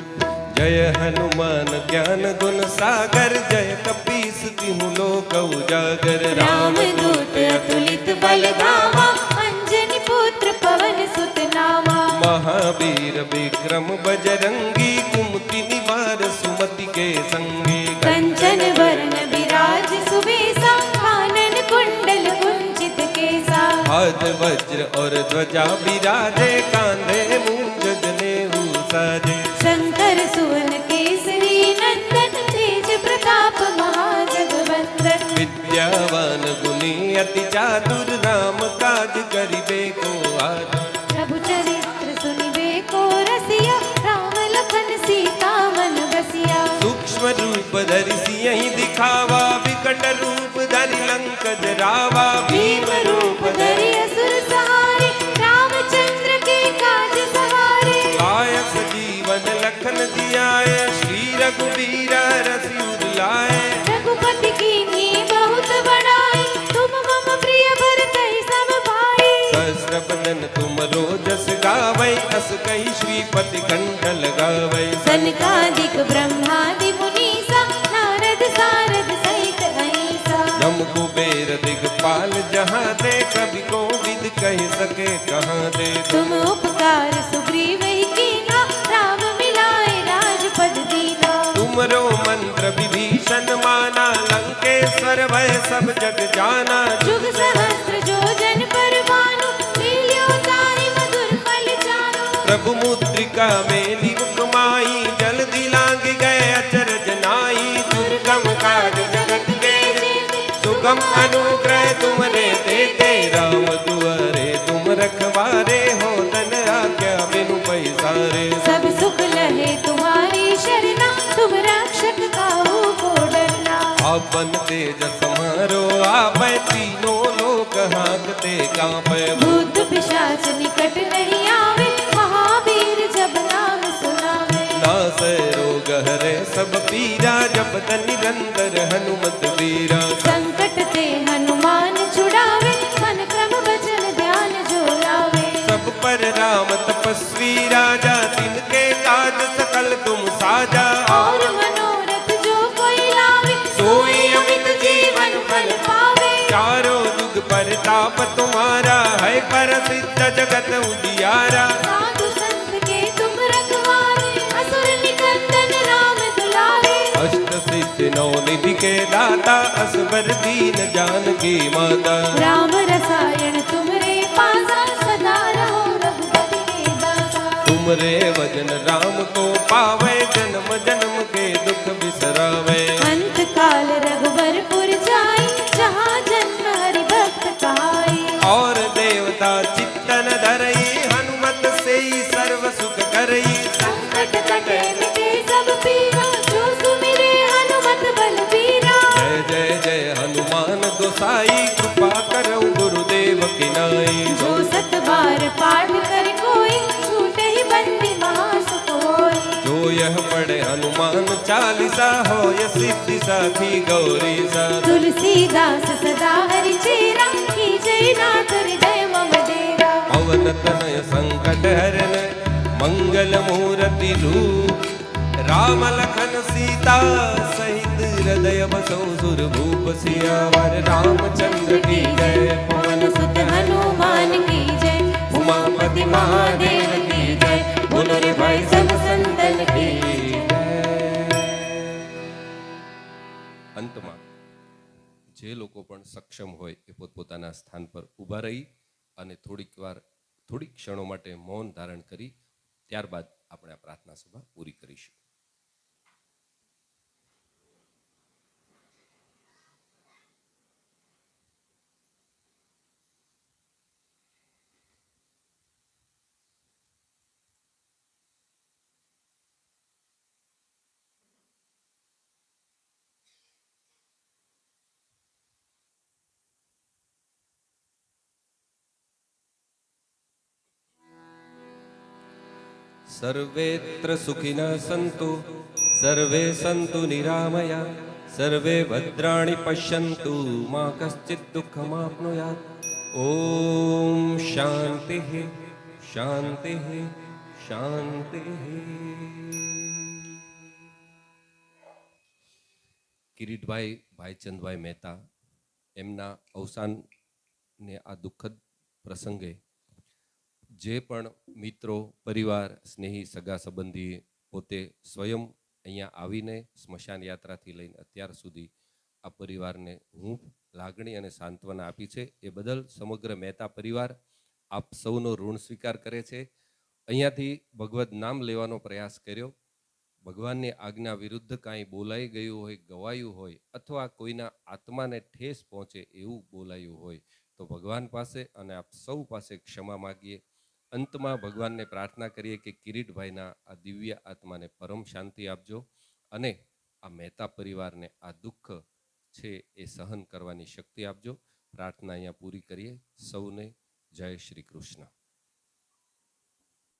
जय हनुमान ज्ञान गुण सागर, जय कपीस तिहु लोक उजागर. रामदूत अतुलित बल धामा, अंजनी पुत्र पवन सुत नामा. महावीर विक्रम बजरंगी, कुमति निवार सुमति के संगी. कंचन वरण विराज सुबेसा, कानन कुंडल कुंचित केसा. हाथ वज्र और ध्वजा विराजे, कांधे मूंज जनेऊ साजे. शंकर सुवन केसरी नंदन, तेज प्रताप महाजगवंदन. विद्यावान गुणी अति चातुर, राम काज करिबे को आतुर. प्रभु चरित्र सुनिबे को रसिया, राम लखन सीता मन बसिया. सूक्ष्म रूप धरि सियहि दिखावा, विकट रूप धरि लंक जरावा. भीम रूप धरि असुर सहारे, रामचंद्र के काज सवारे. कायक जीवन लखन जियाए, श्री रघुबीर रसि उर लाए. रघुपति पति कंठ लगावे सनकादिक ब्रह्मादि मुनीसा नारद सारद सहित अहिसा जम कुबेर दिगपाल जहाँ दे कभी को विद कह सके कहाँ दे तुम उपकार सुग्रीव ही कीना राम मिलाए राजपद दीना तुमरो मंत्र विभीषण माना लंकेश्वर भय सब जग जाना जुग सहस्त्र जो जन पर भानु लील्यो ताहि मधुर फल जानो प्रभु मुद्रिका मेली मुकमाई जल्दी लांग गए अचरज नाई दुर्गम काज जगत के जेते सुगम अनुग्रह तुमरे देते राम दुआरे तुम रखवारे हो तन आज्ञा बिनु पैसारे सब सुख लहे तुम्हारी शरणा तुम रक्षक काहू को डरना आपन तेज समारो आपै तीनों लोक हांकते कांपे भूत पिशाच निकट नहीं आवे महावीर जब नाम सुनावे नासै रोग हरे सब पीरा जपत निरंतर हनुमत वीरा संकट ते हनुमान छुड़ावे मन क्रम वचन ध्यान जो लावे सब पर राम तपस्वी राजा तिनके काज सकल तुम साजा और मनोरथ जो कोई लावे सोई अमित जीवन फल पावे चारों युग परताप तुम्हारा है प्रसिद्ध जगत उजियारा साधु संत के तुम रखवारे असुर निकंदन राम दुलारे अष्ट सिद्धि नौ निधि के दाता असबर दीन जानकी माता राम रसायन तुमरे पासा सदा रहो रघुपति के दासा तुमरे वजन राम को पावे जन्म जन्म के दुख बिसरावे अंत काल रघुबरपुर जाई जहाँ जन्म हरि भक्त कहाई और देवता चित्तन धरई हनुमत से ही सर्व सुख करई संकट कटे मिटे सब पीरा जो सुमिरे हनुमत बलबीरा जय जय जय हनुमान गोसाई कृपा करो गुरुदेव की नाई जो सत बार पाठ कर कोई छूटे ही बंदी महासुख होई जो यह पढ़े हनुमान चालीसा हो यह सिद्धि साखी गौरी सा तुलसीदास सदा हरि चेरा की जय नाथ हृदय मम डेरा पवन तनय संकट हरन मंगल मूर्ति रूप राम लखन सीता सहित हृदय बसो सुर भूप सियावर रामचंद्र की जय पवन सुत हनुमान की जय उमापति महादेव की जय बोलो रे भाई सब संतन की અંતમાં જે લોકો પણ સક્ષમ હોય એ પોતપોતાના સ્થાન પર ઊભા રહી અને થોડીક ક્ષણો માટે મૌન ધારણ કરી ત્યારબાદ આપણે આ પ્રાર્થના સભા પૂરી કરીશું. सर्वेत्र सुखिनः सन्तु सर्वे सन्तु निरामया सर्वे भद्राणि पश्यन्तु मा कश्चित् दुःखमाप्नुयात्. ओम शान्तिः शान्तिः शान्तिः. કિરીટભાઈ ભાઈચંદભાઈ મહેતા એમના અવસાનને આ દુઃખદ પ્રસંગે જે પણ મિત્રો પરિવાર સ્નેહી સગા સંબંધી પોતે સ્વયં અહીંયા આવીને સ્મશાન યાત્રાથી લઈને અત્યાર સુધી આ પરિવારને હું લાગણી અને સાંત્વના આપી છે એ બદલ સમગ્ર મહેતા પરિવાર આપ સૌનો ઋણ સ્વીકાર કરે છે. અહીંયાથી ભગવદ નામ લેવાનો પ્રયાસ કર્યો. ભગવાનની આજ્ઞા વિરુદ્ધ કાંઈ બોલાઈ ગયું હોય, ગવાયું હોય અથવા કોઈના આત્માને ઠેસ પહોંચે એવું બોલાયું હોય તો ભગવાન પાસે અને આપ સૌ પાસે ક્ષમા માગીએ. અંતમાં ભગવાનને પ્રાર્થના કરીએ કે કિરીટભાઈના આ દિવ્ય આત્માને પરમ શાંતિ આપજો અને આ મહેતા પરિવારને આ દુઃખ છે એ સહન કરવાની શક્તિ આપજો. પ્રાર્થના અહીંયા પૂરી કરીએ. સૌને જય શ્રી કૃષ્ણ.